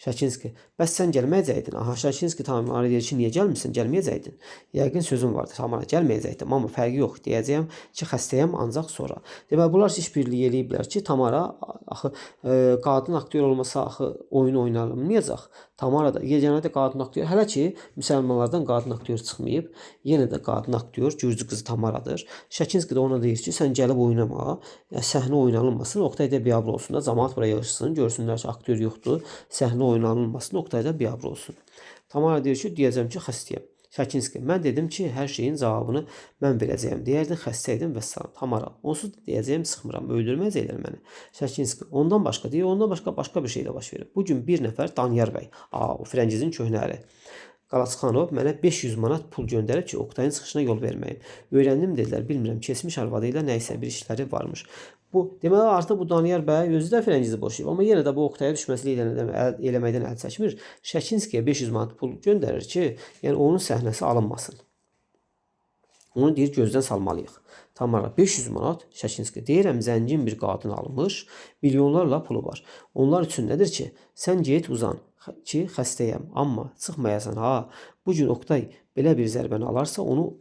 A: Şəkinski, bəs sən gəlməyəcəkdin. Aha, Şəkinski Tamara deyir ki, niyə gəlmirsən? Gəlməyəcəkdin. Yəqin sözüm vardır. Tamara, gəlməyəcəkdim, amma fərqi yox. Deyəcəyəm ki, xəstəyəm ancaq sonra. Deməli, bunlar iş birliyi eləyiblər ki, Tamara axı qadın aktyor olmasa axı oyun oynanmayacaq. Tamara da yeganə də qadın aktyor. Hələ ki, müsəlmanlardan qadın aktyor çıxmayıb. Yenə də qadın aktyor, Gürcü qızı Tamaradır. Şəkinski də ona deyir ki, sən gəlib oynama, səhnə oynanılmasın, Oktay da biabr olsun da, cəmaət buraya yığışsın, görsünlər ki, aktyor yoxdur, səhnə oynanılmasın, Oktay da biabr olsun. Tamara deyir ki, deyəcəm ki, xəstəyəm. Şəkinski, mən dedim ki, hər şeyin cavabını mən verəcəyəm. Deyərdin, xəstəydim və salam. Tamara, onsuz deyəcəyim, sıxmıram, öldürməyəcəklər məni. Şəkinski, ondan başqa deyir, ondan başqa bir şey də baş verir. Bugün bir nəfər Danyar bəy, o Frəngizin köhnəri, Qalaçxanov mənə 500 manat pul göndərib ki, Oktayın çıxışına yol verməyim. Öyrəndim dedilər, bilmirəm, keçmiş arvadı ilə nəysə bir işləri varmış. Bu, deməli, artıq bu Danyar bəy özü də Frəngizi boşayıb, amma yenə də bu Oktaya düşməsini eləməkdən əl çəkmir. Şəkinskiyə 500 manat pul göndərir ki, yəni onun səhnəsi alınmasın. Onu deyir, gözdən salmalıyıq. Tamara, 500 manat Şəkinski, deyirəm, zəngin bir qadın almış, milyonlarla pulu var. Onlar üçün nədir ki, sən get uzan ki, xəstəyəm, amma çıxmayasan ha. Bugün Oktay belə bir zərbəni alarsa, onu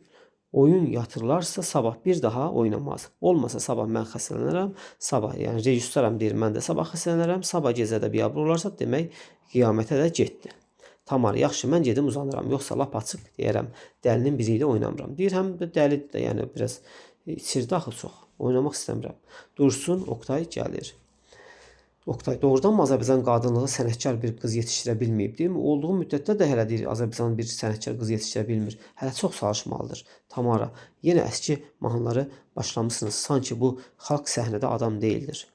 A: oyun yatırlarsa sabah bir daha oynamaz. Olmasa sabah mən xəstələnərəm, sabah, yəni rejissoram deyir, mən də sabah xəstələnərəm, sabah gecədə biabr olarsa demək qiyamətə də getdi. Tamara, yaxşı, mən gedim uzanıram, yoxsa lap açıq deyərəm, dəlinin biri ilə oynamıram. Deyir, həm də dəlidir də, yəni biraz içirdi axı çox. Oynamaq istəmirəm. Dursun, Oktay gəlir. Oktay, doğrudanmı Azərbaycan qadınlığı sənətkar bir qız yetişdirə bilməyib, deyilmi? Olduğu müddətdə də hələ deyir Azərbaycan bir sənətkar qız yetişdirə bilmir. Hələ çox çalışmalıdır. Tamara, yenə əski mahnıları başlamışsınız. Sanki bu xalq səhnədə adam deyildir.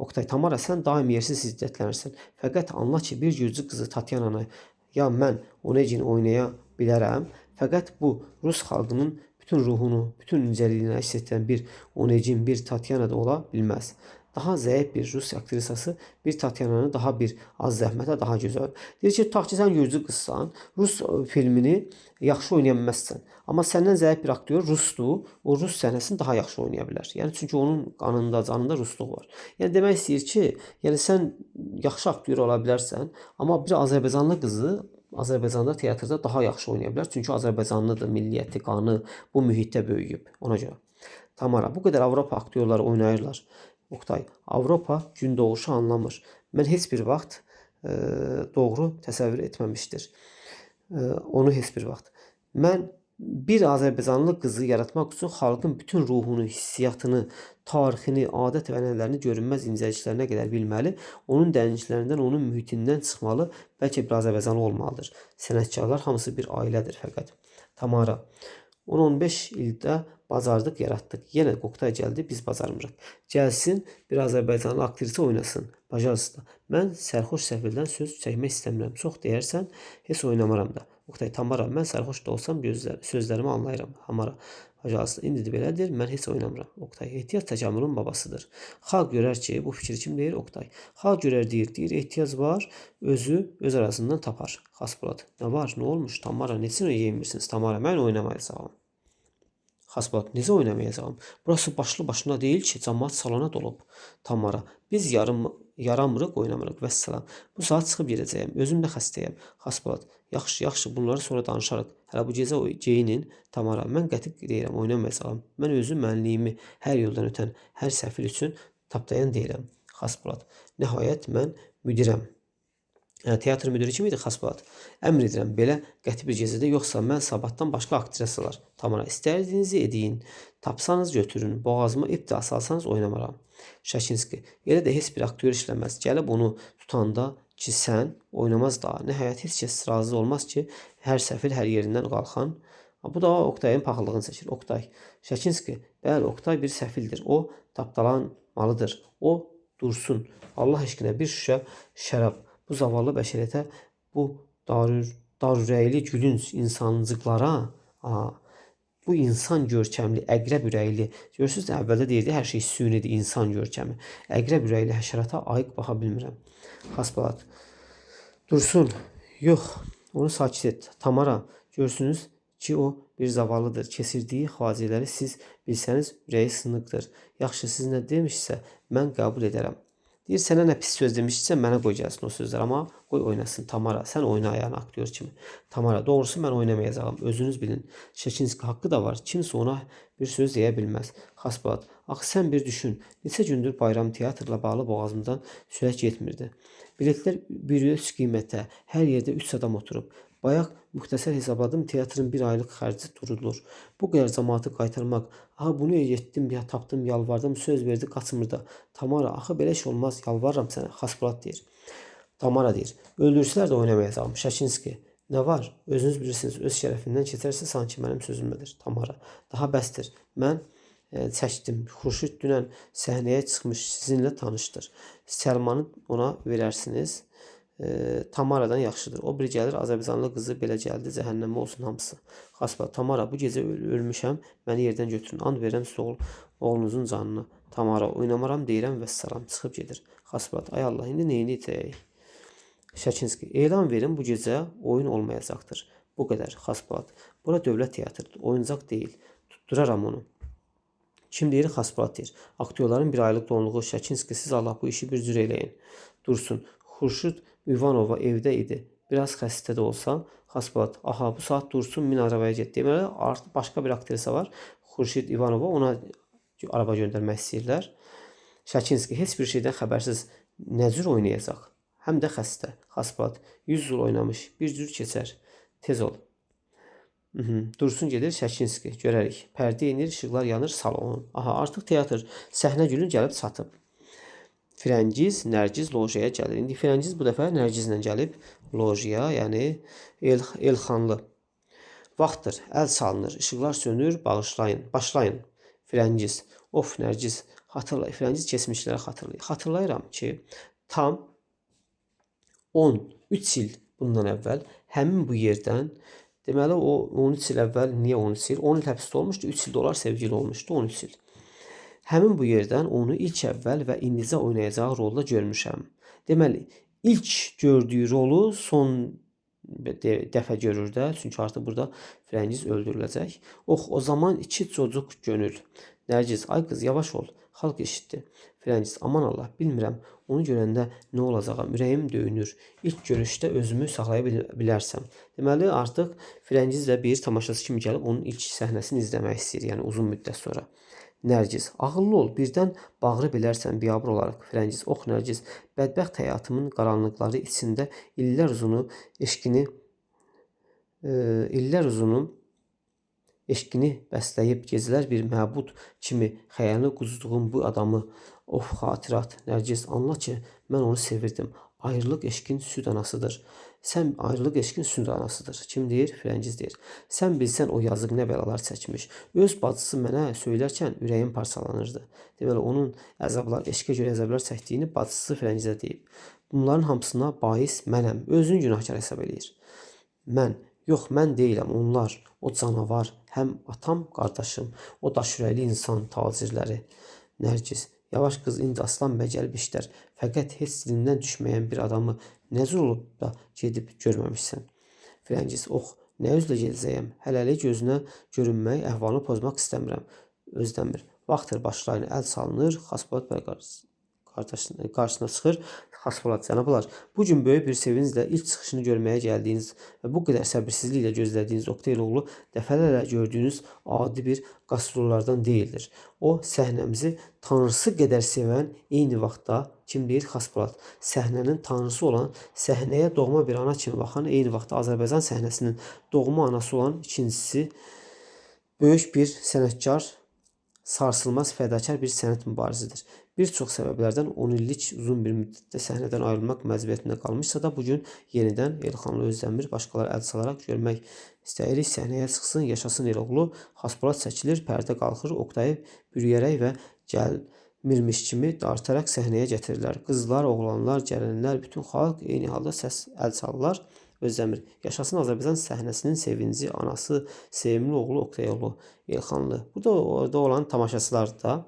A: Oktay, Tamara, sən daim yersiz hiddətlənirsən. Fəqət anla ki, bir gürcü qızı Tatyananı ya mən Onegin oynaya bilərəm. Fəqət bu Rus xalqının bütün ruhunu, bütün incəliyini əks etdirən bir Onegin, bir Tatyana da ola bilməz. Daha zəif bir Rus aktrisası bir Tatyananı daha bir az zəhmətə daha gözəl. Deyir ki, tutaq ki, sən gürcü qızsan, Rus filmini yaxşı oynaya bilməzsən. Amma səndən zəif bir aktyor Rusdur, o Rus səhnəsini daha yaxşı oynaya bilər. Yəni çünki onun qanında, canında Rusluq var. Yəni demək istəyir ki, yəni sən yaxşı aktyor ola bilərsən, amma bir Azərbaycanlı qızı Azərbaycanda teatrda daha yaxşı oynaya bilər. Çünki Azərbaycanlıdır, milliyyəti, qanı bu mühitdə böyüyüb. Ona görə. Tamara, bu qədər Avropa aktyorları oynayırlar. Oktay, Avropa gün doğuşu anlamır. Mən heç bir vaxt doğru təsəvvür etməmişdir. Onu heç bir vaxt. Mən bir Azərbaycanlı qızı yaratmaq üçün xalqın bütün ruhunu, hissiyatını, tarixini, adət və ənənələrini görünməz incəliklərinə qədər bilməli, onun dərinliklərindən, onun mühitindən çıxmalı, bəlkə bir Azərbaycanlı olmalıdır. Sənətkarlar hamısı bir ailədir fəqət. Tamara, 10-15 ildə bacardıq, yaratdıq. Yenə Oktay gəldi, biz bacarmırıq. Gəlsin, bir Azərbaycanlı aktrisa oynasın. Bacarsın da. Mən sərxoş səfildən söz çəkmək istəmirəm. Çox deyərsən, heç oynamaram da. Oktay, Tamara, mən sərxoş da olsam sözlərimi anlayıram. Tamara, bacarsın. İndi də belədir, mən heç oynamıram. Oktay, ehtiyac təkamülün babasıdır. Xalq görər ki, bu fikri kim deyir? Oktay. Xalq görər deyir, ehtiyac var, özü öz arasından tapar. Xaspolat, nə var, nə olmuş? Tamara, neçə yeyinmirsiniz? Tamara, mən oynamayacağam. Xaspolat, necə oynamayacağam? Burası başlı başına deyil ki, cəmaət salona dolub. Tamara, biz yaramırıq, oynamırıq, vəssalam. Bu saat çıxıb gedəcəyəm, özüm də xəstəyəm. Xaspolat, yaxşı, yaxşı, bunları sonra danışarıq. Hələ bu gecə geyinin. Tamara, mən qəti deyirəm, oynamayacağam. Mən özüm mənliyimi hər yoldan ötən, hər səfil üçün tapdayan deyirəm. Xaspolat, nəhayət mən müdirəm. Teatr müdürü kim idi Xaspolat? Əmr edirəm, belə qəti bir gecədə, yoxsa mən sabahdan başqa aktrisalar. Tamara, istədiyinizi edin, tapsanız götürün, boğazıma ip də asalsanız oynamaram. Şakinski, elə də heç bir aktyor işləməz. Gəlib onu tutanda ki, sən oynamaz da. Nəhayət heç kəs razı olmaz ki, hər səfil hər yerindən qalxan. Bu da Oktayın paxıllığını çəkir. Oktay, Şakinski, bəli, Oktay bir səfildir. O tapdalanmalıdır. O dursun. Allah eşqinə bir şüşə şərab. Bu zavallı bəşəriyyətə, bu darürəyli gülünc insancıqlara, bu insan görkəmli, əqrəb ürəkli, görürsünüz də əvvəldə deyirdi, hər şey sünidir, insan görkəmi. Əqrəb ürəkli həşərata ayıq baxa bilmirəm. Xaspolat, dursun, yox, onu sakit et. Tamara, görürsünüz ki, o bir zavallıdır. Keçirdiyi faciələri siz bilsəniz, ürəyi sınıqdır. Yaxşı, siz nə demişsə, mən qəbul edərəm. Deyir, sənə nə pis söz demişsə, mənə qoy gəlsin o sözlər, amma qoy oynasın. Tamara, sən oyna ayağını aktyor kimi. Tamara, doğrusu mən oynamayacağım, özünüz bilin. Şakinski haqqı da var, kimsə ona bir söz deyə bilməz. Xaspolat, axı sən bir düşün, neçə gündür bayram teatrla bağlı boğazımdan sürək getmirdi. Biletlər bir öz qiymətə, hər yerdə 3 adam oturub. Bayaq müxtəsər hesabladım, teatrın bir aylıq xərci durulur. Bu qədər cəmaatı qaytarmaq, bunu etdim, ya tapdım, yalvardım, söz verdi, qaçmır da. Tamara, axı belə iş olmaz, yalvarıram sənə. Xaspolat deyir. Tamara deyir, öldürsələr də oynamayacağım. Şakinski, nə var? Özünüz bilirsiniz, öz şərəfindən keçərsə sanki mənim sözümdədir. Tamara, daha bəsdir. Mən çəkdim. Xurşud dünən səhnəyə çıxmış, sizinlə tanışdır. Səlmanı ona verərsiniz. Tamaradan yaxşıdır. O bir gəlir, Azərbaycanlı qızı belə gəldi, cəhənnəmə olsun hamısı. Xaspolat, Tamara, bu gecə ölmüşəm, məni yerdən götürün, and verirəm oğlunuzun canını. Tamara, oynamaram deyirəm, vəssalam, çıxıb gedir. Xaspolat, ay Allah, indi neyini itəyək? Şakinski, elan verin, bu gecə oyun olmayacaqdır. Bu qədər. Xaspolat, bura dövlət teatrıdır, oyuncaq deyil. Tutduraram onu. Kim deyir? Xaspolat deyir. Aktyorların bir aylıq donluğu. Şakinski, siz Allah bu işi bir cür eləyin. Dursun. Xurşud Ivanova evdə idi. Biraz xəstə də olsa, Xaspolat, aha, bu saat dursun, min arabaya get. Deməli, artıq başqa bir aktrisa var. Xurşud Ivanova, ona araba göndərmək istəyirlər. Şakinski, heç bir şeydən xəbərsiz nə cür oynayacaq? həm də xəstə. Xasbolat 100 yıl oynamış, bir cür keçər. Tez ol. Dursun gedir Şəkinski. Görərik. Pərdə enir, işıqlar yanır, salon. Aha, artıq teatr səhnə günü gəlib çatıb. Firəngiz, Nərgiz lojaya gəlir. İndi Firəngiz bu dəfə Nərgizlə gəlib lojaya, yəni Elxanlı. Vaxtdır, əl salınır, işıqlar sönür, bağışlayın, başlayın. Firəngiz, of Nərgiz, xatırlayır. Firəngiz keçmişləri xatırlayır. Xatırlayıram ki, tam 13 il bundan əvvəl həmin bu yerdən, deməli o 13 il əvvəl niyə 13 il? 10 il həbsdə olmuşdu, 3 il dolar sevgili olmuşdu, 13 il. Həmin bu yerdən onu ilk əvvəl və indicə oynayacağı rolda görmüşəm. Deməli, ilk gördüyü rolu son dəfə görür də, çünki artıq burada Firəngiz öldürüləcək. O zaman iki çocuq gönül. Nərgiz, ay qız yavaş ol, xalq eşitdi. Firəngiz, aman Allah, bilmirəm, onu görəndə nə olacağam, ürəyim döyünür. İlk görüşdə özümü saxlaya bilərsəm. Deməli, artıq Firəngiz də bir tamaşaçı kimi gəlib onun ilk səhnəsini izləmək istəyir, yəni uzun müddət sonra. Nərgiz, ağıllı ol, birdən bağırı bilərsən biabır olaraq. Firəngiz, ox Nərgiz, bədbəxt həyatımın qaranlıqları içində illər uzunu eşqini bəsləyib gecələr bir məbud kimi xəyalini quzduğum bu adamı, of xatirat. Nərgiz, anla ki, mən onu sevirdim. Ayrılıq eşqin süd anasıdır. Ayrılıq eşqin süd anasıdır. Kim deyir? Firəngiz deyir. Sən bilsən o yazıq nə bəlalar çəkmiş. Öz bacısı mənə söylərkən ürəyim parçalanırdı. Deməli, onun eşqə görə əzablar çəkdiyini bacısı Firəngizə deyib. Bunların hamısına bais mənəm. Özünü günahkar hesab eləyir. Yox, mən deyiləm, onlar, o canavar, həm atam, qardaşım, o daşürəkli insan, tacirləri. Nərgiz, yavaş qız, indi Aslan bəy gəlib işlər. Fəqət heç dilindən düşməyən bir adamı necə olub da gedib görməmişsən. Firəngiz, nə üzlə gedəcəyəm? Hələlik gözünə görünmək, əhvalını pozmaq istəmirəm. Özdəmir, vaxtdır başlayın, əl salınır, Xasbolat bəy qarşısına çıxır. Xasbolat, cənablar, bugün böyük bir sevinclə ilk çıxışını görməyə gəldiyiniz və bu qədər səbirsizliklə gözlədiyiniz Oktay oğlu dəfələrlə gördüyünüz adi bir qastrollardan deyildir. O, səhnəmizi tanrısı qədər sevən, eyni vaxtda, kim deyir? Xasbolat, səhnənin tanrısı olan, səhnəyə doğma bir ana kimi baxan, eyni vaxtda Azərbaycan səhnəsinin doğma anası olan ikincisi, böyük bir sənətkar, sarsılmaz fədakar bir sənət mübarizədir. Bir çox səbəblərdən 10 illik uzun bir müddətdə səhnədən ayrılmaq məcburiyyətində qalmışsa da bugün yenidən Elxanlı Özdəmir başqaları əl salaraq görmək istəyirik. Səhnəyə çıxsın, yaşasın Eloğlu. Xasbolat çəkilir, pərdə qalxır, Oktayı bürüyərək və gəlmirmiş kimi dartaraq səhnəyə gətirirlər. Qızlar, oğlanlar, gəlinlər, bütün xalq eyni halda əl çalırlar. Özdəmir, yaşasın Azərbaycan səhnəsinin sevinci, anası, sevimli oğlu Oktay oğlu Elxanlı. Burada orada olan tamaşaçılar da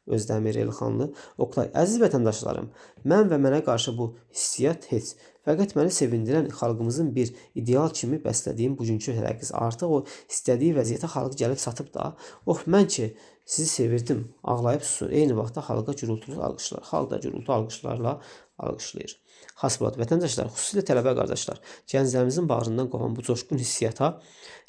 A: Özdəmir, Elxanlı. Oktay, əziz vətəndaşlarım, mən və mənə qarşı bu hissiyyat heç. Fəqət məni sevindirən xalqımızın bir ideal kimi bəslədiyim bugünkü hərəqiz. Artıq o istədiyi vəziyyətə xalq gəlib satıb da. Mən ki, sizi sevirdim, ağlayıb susur. Eyni vaxtda xalqa gürültülü alqışlar. Xalq da gürültü alqışlarla alqışlayır. Xasbolat, vətəndaşlar, xüsusilə tələbə qardaşlar, gənclərimizin bağrından qovan bu coşqun hissiyyata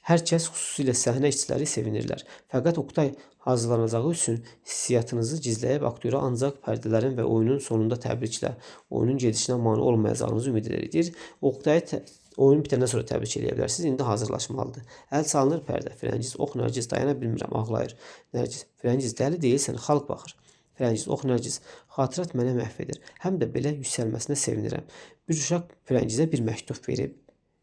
A: hər kəs, xüsusilə səhnə işçiləri sevinirlər. Fəqət Oktay hazırlanacağı üçün hissiyyatınızı gizləyib aktyora ancaq pərdələrin və oyunun sonunda təbriklə, oyunun gedişinə mane olmayacağınızı ümid edirik. Oktayı oyun bitəndən sonra təbrik edə bilərsiniz. İndi hazırlaşmalıdır. Əl salınır pərdə. Firəngiz, Nərgiz, dayana bilmirəm, ağlayır. Nərgiz, Firəngiz, dəli deyilsən, xalq baxır. Firəngiz, Nərgiz, xatirat mənə məhv edir. Həm də belə yüksəlməsinə sevinirəm. Bir uşaq Firəngizə bir məktub verib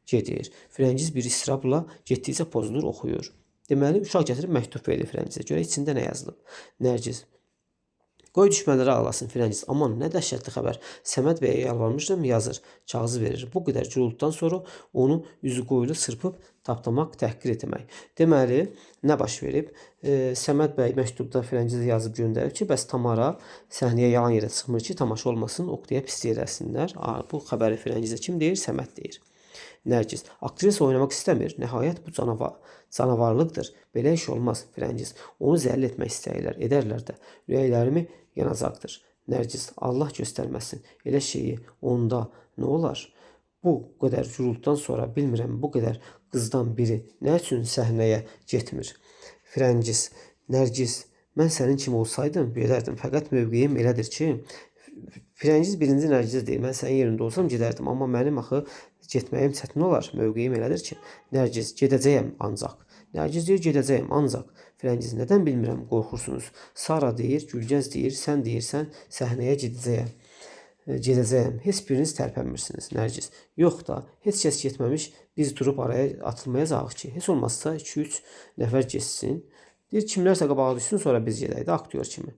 A: gedir. Firəngiz bir istirabla getdikcə pozulur, oxuyur. Deməli, uşaq gətirib məktub verir Firəngizə. Görə içində nə yazılıb? Nərgiz, qoy düşmənləri ağlasın. Firəngiz, aman nə dəhşətli xəbər. Səməd bəyə yalvarmışdım, yazır. Kağızı verir. Bu qədər gürültüdən sonra onu üzü qoyulu sırpıb tapdamaq, təhqir etmək. Deməli, nə baş verib? Səməd bəy məktubda Firəngizə yazıb göndərib ki, bəs Tamara səhnəyə yalan yerə çıxmır ki, tamaşa olmasın, Oktaya pislik eləsinlər. Bu xəbəri Firəngizə kim deyir? Səməd deyir. Nərgiz, aktrisa oynamaq istəmir. Nəhayət bu canavarlıqdır. Belə iş olmaz. Firəngiz, onu zəlil etmək istəyirlər, edərlər də. Ürəklərimi yanacaqdır. Nərgiz, Allah göstərməsin. Elə şeyi onda nə olar? Bu qədər gürültüdən sonra bilmirəm bu qədər qızdan biri nə üçün səhnəyə getmir? Firəngiz, Nərgiz, mən sənin kimi olsaydım, bilərdim. Fəqət mövqeyim elədir ki, Firəngiz birinci Nərgizə deyir, mən sənin yerində olsam gedərdim, amma mənim axı getməyim çətin olar. Mövqeyim elədir ki, Nərgiz gedəcəyəm ancaq. Nərgiz deyir, gedəcəyəm ancaq. Firəngiz, nədən bilmirəm, qorxursunuz. Sara deyir, Gülgəz deyir, sən deyirsən, səhnəyə gedəcəyəm. Heç biriniz tərpənmirsiniz. Nərgiz, yox da, heç kəs getməmiş, biz durub araya atılmayacağıq ki, heç olmazsa 2-3 nəfər geçsin. Deyir, kimlərsə qabağa düşsün, sonra biz gedək də aktyor kimi.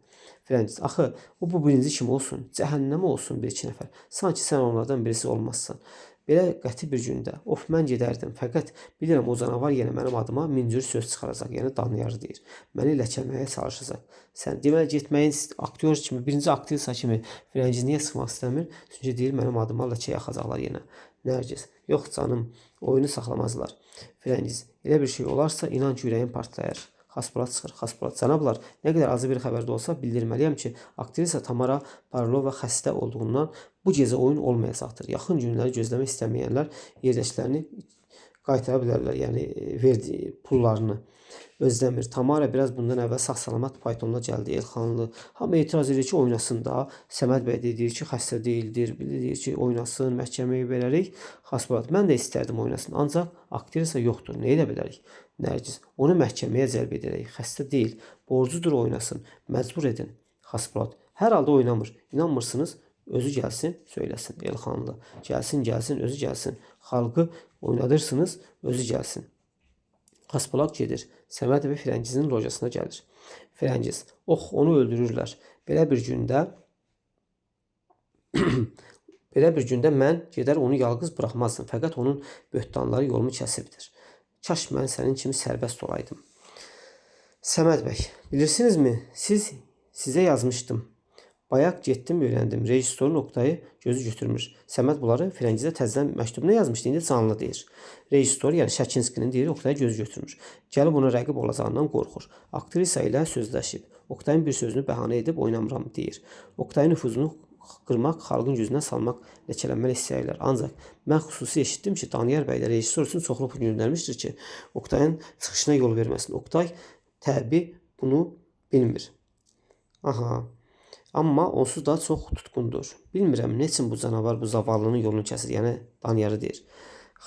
A: Firəngiz, axı, bu birinci kim olsun, cəhənnəmə olsun bir-iki nəfər. Sanki sən onlardan birisi olmazsan. Belə qəti bir gündə, of, mən gedərdim, fəqət bilirəm o canavar yenə mənim adıma min cür söz çıxaracaq, yəni danıyar deyir. Məni ləkələməyə çalışacaq. Sən deməli getməyin aktyor kimi, birinci aktrisa kimi Firəngiz niyə çıxmaq istəmir? Çünki deyir, mənim adıma ləkə yaxacaqlar yenə. Nərgiz, yox canım, oyunu saxlamazlar. Firəngiz, elə bir şey olarsa inan ki, ürəyin partlayar. Xaspolat çıxır. Xaspolat, cənablar, nə qədər azı bir xəbərdə olsa bildirməliyəm ki, aktrisa Tamara Parlova xəstə olduğundan bu gecə oyun olmayacaqdır. Yaxın günləri gözləmək istəməyənlər yerdəkilərini qaytara bilərlər, yəni verdiyi pullarını. Özdəmir, Tamara biraz bundan əvvəl sağ-salamat Pythonla gəldi, Elxanlı. Hamı etiraz edir ki, oynasın da. Səməd bəy deyir ki, xəstə deyildir, deyir ki, oynasın, məhkəməyə verərik. Xaspolat, mən də istərdim oynasın, ancaq aktrisa yoxdur, nə edə bilərik? Nərgiz, onu məhkəməyə cəlb edərək, xəstə deyil, borcudur oynasın, məcbur edin. Xaspolat, hər halda oynamır, inanmırsınız, özü gəlsin, söyləsin. Elxanlı, gəlsin, özü gəlsin, xalqı oynadırsınız, özü gəlsin. Xaspolat gedir, Səməd və Firəngizin lojasına gəlir. Firəngiz, onu öldürürlər. Belə bir gündə mən gedər onu yalqız buraxmazdım, fəqət onun böhtanları yolumu kəsibdir. Kaş mən sənin kimi sərbəst olaydım. Səməd bəy, bilirsinizmi, sizə yazmışdım. Bayaq getdim, öyrəndim. Rejissorun Oqtayı gözü götürmür. Səməd bunları Firəngizə təzədən məktubuna yazmışdı, indi canlı deyir. Rejissor, yəni Şəkinskinin deyir, Oqtayı gözü götürmür. Gəlib ona rəqib olacağından qorxur. Aktrisa ilə sözləşib. Oqtayın bir sözünü bəhanə edib oynamıram deyir. Oqtayın nüfuzunu qırmaq, xalqın gözünə salmaq, ləkələnməli istəyirlər. Ancaq mən xüsusi eşitdim ki, Daniyar bəy də rejissor üçün çoxlu pul göndərmişdir ki, Oqtayın çıxışına yol verməsin. Oqtay təbi bunu bilmir. Aha. Amma onsuz da çox tutqundur. Bilmirəm, nə üçün bu canavar bu zavallının yolunu kəsir, yəni Daniyarı deyir.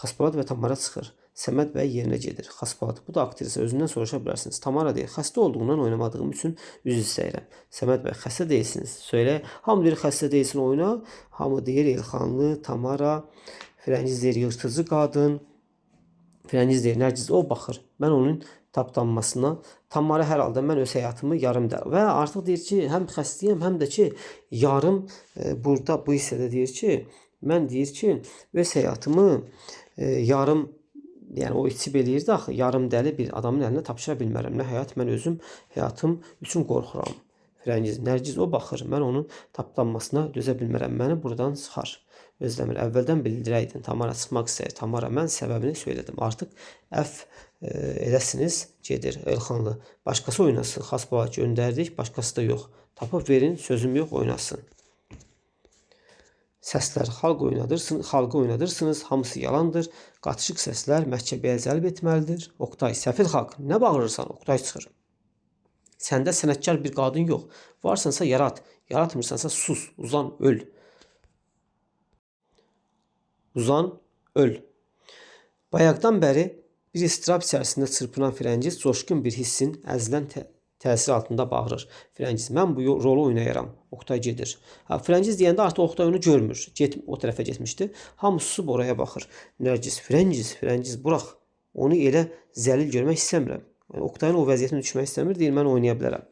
A: Xaspolat və Tamara çıxır. Səməd bəy yerinə gedir. Xaspolat, bu da aktrisa, özündən soruşa bilərsiniz. Tamara deyir, xəstə olduğundan oynamadığım üçün üzr istəyirəm. Səməd bəy, xəstə deyilsiniz. Söylə, hamı deyir xəstə deyilsin oyna. Hamı deyir Elxanlı, Tamara, Firəngiz deyir yırtıcı qadın. Firəngiz deyir, Nərgiz o baxır. Mən onun tapdanmasına, Tamara hər halda mən öz həyatımı yarım da və artıq deyir ki, həm xəstəyəm, həm də ki, yarım burada bu hissədə deyir ki, mən deyir ki, öz həyatımı yarım, yəni o içib eləyirdi axı, yarım dəli bir adamın əlinə tapşıra bilmərəm. Nə həyat, mən özüm həyatım üçün qorxuram. Firəngiz, Nərgiz o baxır, mən onun tapdanmasına dözə bilmərəm, məni buradan çıxar. Özdəmir, əvvəldən bildirəydin, Tamara çıxmaq istəyir. Tamara, mən səbəbini söylədim. Artıq əff edəsiniz, gedir Elxanlı. Başqası oynasın, Xaspolat göndərdik, başqası da yox. Tapıb verin, sözüm yox, oynasın. Səslər, xalqı oynadırsınız, hamısı yalandır. Qatışıq səslər məhkəməyə cəlb etməlidir. Oqtay, səfil xalq, nə bağırırsan? Oqtay çıxır. Səndə sənətkar bir qadın yox. Varsansa yarat, yaratmırsansa sus, uzan, öl. Uzan, öl. Bayaqdan bəri bir istirab içərisində çırpınan Firəngiz coşqun bir hissin əzilən təsir altında bağırır. Firəngiz, mən bu rolu oynayaram. Oqtay gedir. Firəngiz deyəndə artıq Oqtay onu görmür. O tərəfə getmişdi. Hamı susub oraya baxır. Nərgiz, Firəngiz, burax. Onu elə zəlil görmək istəmirəm. Oqtayın o vəziyyətinə düşmək istəmir, deyir, mən oynaya bilərəm.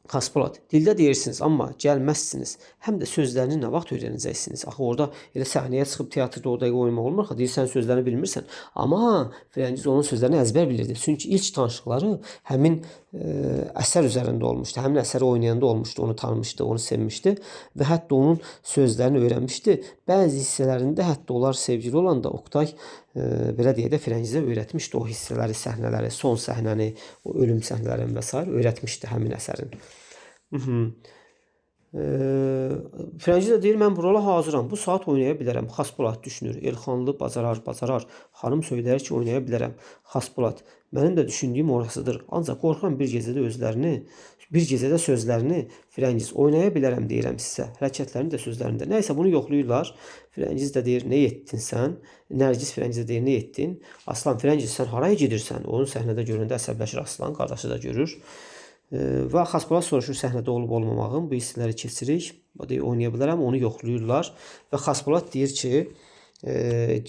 A: Xaspolat, dildə deyirsiniz, amma gəlməzsiniz. Həm də sözlərini nə vaxt öyrənəcəksiniz? Axı orada elə səhnəyə çıxıb teatrda o dəqiqə oynamaq olmur. Deyir, sən sözlərini bilmirsən. Amma Firəngiz onun sözlərini əzbər bilirdi. Çünki ilk tanışlıqları həmin əsər üzərində olmuşdu. Həmin əsəri oynayanda olmuşdu. Onu tanımışdı, onu sevmişdi və hətta onun sözlərini öyrənmişdi. Bəzi hissələrində hətta onlar sevgili olanda Oqtay belə deyə də Firəngizə öyrətmişdi o hissələri, səhnələri, son səhnəni, o ölüm səhnələrini və s. öyrətmişdi həmin əsərin. Frəngiz də deyir, mən bu rola hazıram. Bu saat oynaya bilərəm. Xaspolad düşünür. Elxanlı bacarar. Xanım söyləyər ki, oynaya bilərəm. Xaspolad. Mənim də düşündüyüm orasıdır. Ancaq qorxuram bir gecədə sözlərini Frəngiz oynaya bilərəm deyirəm sizə. Hərəkətlərini də sözlərini də. Nəysə bunu yoxlayırlar. Frəngiz də deyir, nə etdin sən? Nərgiz Frəngizə deyir, nə etdin? Aslan, Frəngiz sən haraya gedirsən? Onun səhnədə görəndə əsəbləşir Aslan, qardaşı da görür. Və Xaspolad soruşur səhnədə olub olmamağın, bu hissləri keçirik. Deyir, oynaya bilərəm, onu yoxlayırlar. Və Xaspolad deyir ki,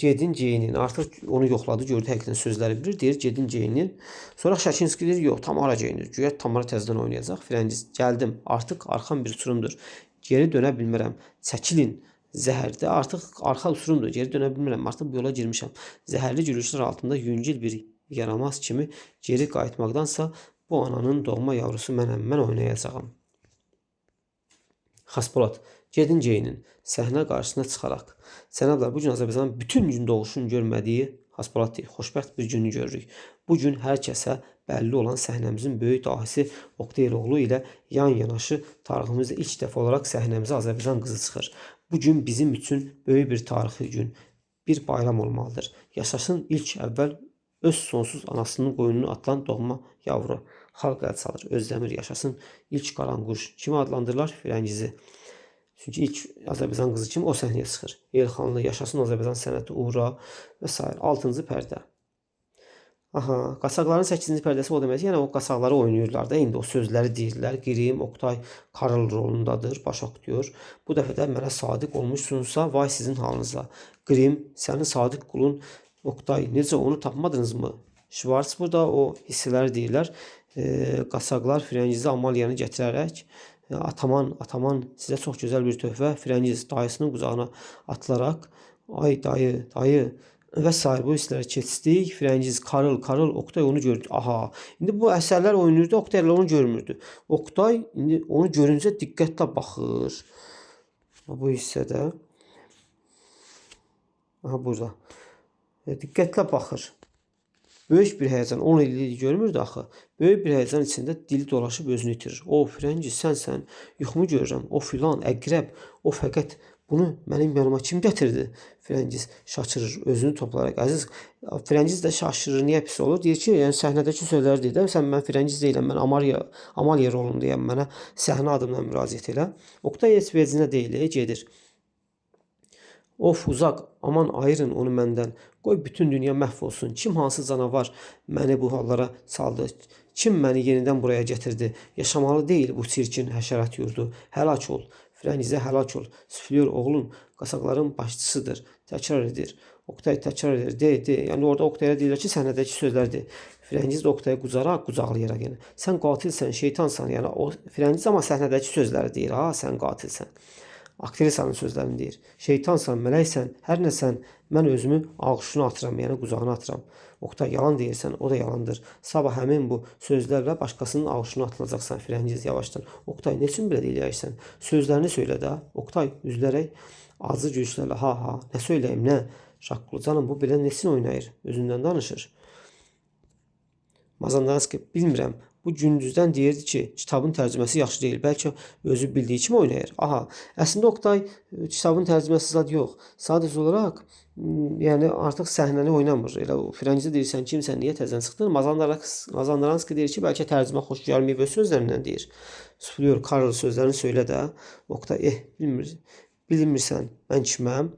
A: gedin geyinin. Artıq onu yoxladı, gördü həqiqətən sözləri bilir. Deyir, gedin geyinin. Sonra Şakinski deyir, yox, Tamara geyinir. Güya Tamara təzədən oynayacaq. Frəngiz, gəldim, artıq arxam bir uçurumdur. Geri dönə bilmirəm. Çəkilin. Zəhərdə artıq arxa uçurumdur. Geri dönə bilmirəm. Artıq bu yola girmişəm. Zəhərli gülüşlər altında yüngül bir yaramaz kimi geri qayıtmaqdansa bu ananın doğma yavrusu mənəm, mən oynayacağam. Xaspolad, gedin geyinin. Səhnə qarşısına çıxaraq. Cənablar, bu gün Azərbaycanın bütün gün doğuşun görmədiyi Xaspolad deyir, xoşbəxt bir günü görürük. Bu gün hər kəsə bəlli olan səhnəmizin böyük dahisi Oqtaylıoğlu ilə yan yanaşı tariximizdə ilk dəfə olaraq səhnəmizə Azərbaycan qızı çıxır. Bu gün bizim üçün böyük bir tarixi gün, bir bayram olmalıdır. Yaşasın ilk əvvəl öz sonsuz anasının qoynunu atılan doğma yavru. Xalq əl salır, özləmir, yaşasın ilk qaranquş. Kimi adlandırırlar? Frəngizi. Çünki ilk Azərbaycan qızı kimi o səhnəyə çıxır. Elxanlı, yaşasın Azərbaycan sənəti, uğra və s. 6-cı pərdə. Aha, Qaçaqların 8-ci pərdəsi o demək. Yəni o qaçaqları oynayırlar da, indi o sözləri deyirlər. Qrim, Oqtay Karl rolundadır, baş aktyor. Bu dəfə də mənə sadiq olmuşsunuzsa, vay sizin halınıza. Qrim, sənin sadiq qulun Oqtay, necə onu tapmadınızmı? Şvarts burada o hissələri deyirlər. Qaçaqlar Frəngizi Amaliyanı gətirərək ataman sizə çox gözəl bir töhfə. Frəngiz dayısının qucağına atılaraq ay dayı və s. bu hissləri keçdik. Frəngiz, Karl, Oqtay onu gördü. Aha, indi bu əsərlər oynayırdı, Oqtay onu görmürdü. Oqtay indi onu görüncə diqqətlə baxır. Bu hissədə. Aha, burada. Diqqətlə baxır. Böyük bir həyəcan, 10 illik görmürdü axı. Böyük bir həyəcan içində dili dolaşıb özünü itirir. O, Frəngiz, sən, yuxumu görürəm. O filan, əqrəb, o fəqət bunu mənim yanıma kim gətirdi? Frəngiz şaşırır, özünü toplaraq. Əziz, Frəngiz də şaşırır, niyə pis olur? Deyir ki, yəni səhnədəki sözləri deyir də, mən Frəngiz deyiləm, mən Amaliya rolundayam, mənə səhnə adımla müraciət elə. Oqtay heç vecinə deyil, gedir. Of, uzaq, aman ayırın onu məndən. Qoy bütün dünya məhv olsun. Kim hansı canavar məni bu hallara saldı? Kim məni yenidən buraya gətirdi? Yaşamalı deyil bu çirkin həşərat yurdu. Həlak ol. Frəngizə həlak ol. Süflör oğlun qaçaqların başçısıdır. Təkrar edir. Oqtay təkrar edir. De. Yəni orada Oqtaya deyirlər ki, səhnədəki sözlərdir. Frəngiz də Oqtaya qucaqlayaraq yəni. Sən qatilsən, şeytansan. Yəni o Frəngiz amma səhnədəki sözləri deyir. Ha, sən qatilsən. Aktrisanın sözlərini deyir. Şeytansan, mələksən, hər nəsən, mən özümü ağuşuna atıram, yəni qucağına atıram. Oqtay, yalan deyirsən, o da yalandır. Sabah həmin bu sözlərlə başqasının ağuşuna atılacaqsan. Frəngiz yavaşdan. Oqtay, nə üçün belə deyirsən? Sözlərini söylə də. Oqtay üzlərək acı gülüşlərlə, ha, nə söyləyim, nə? Şaqqulu, canım, bu belə nesin oynayır? Özündən danışır. Mazandanski, bilmirəm. Bu gündüzdən deyirdi ki, kitabın tərcüməsi yaxşı deyil. Bəlkə özü bildiyi kimi oynayır. Aha, əslində Oqtay kitabın tərcüməsi zad yox. Sadəcə olaraq, yəni artıq səhnəni oynamır. Elə Frəngizə deyirsən, kimsən, niyə təzədən çıxdın? Mazandaranski deyir ki, bəlkə tərcümə xoş gəlməyib öz sözlərindən deyir. Süflör, Karl sözlərini söylə də. Oqtay, bilmirsən, mən kiməm?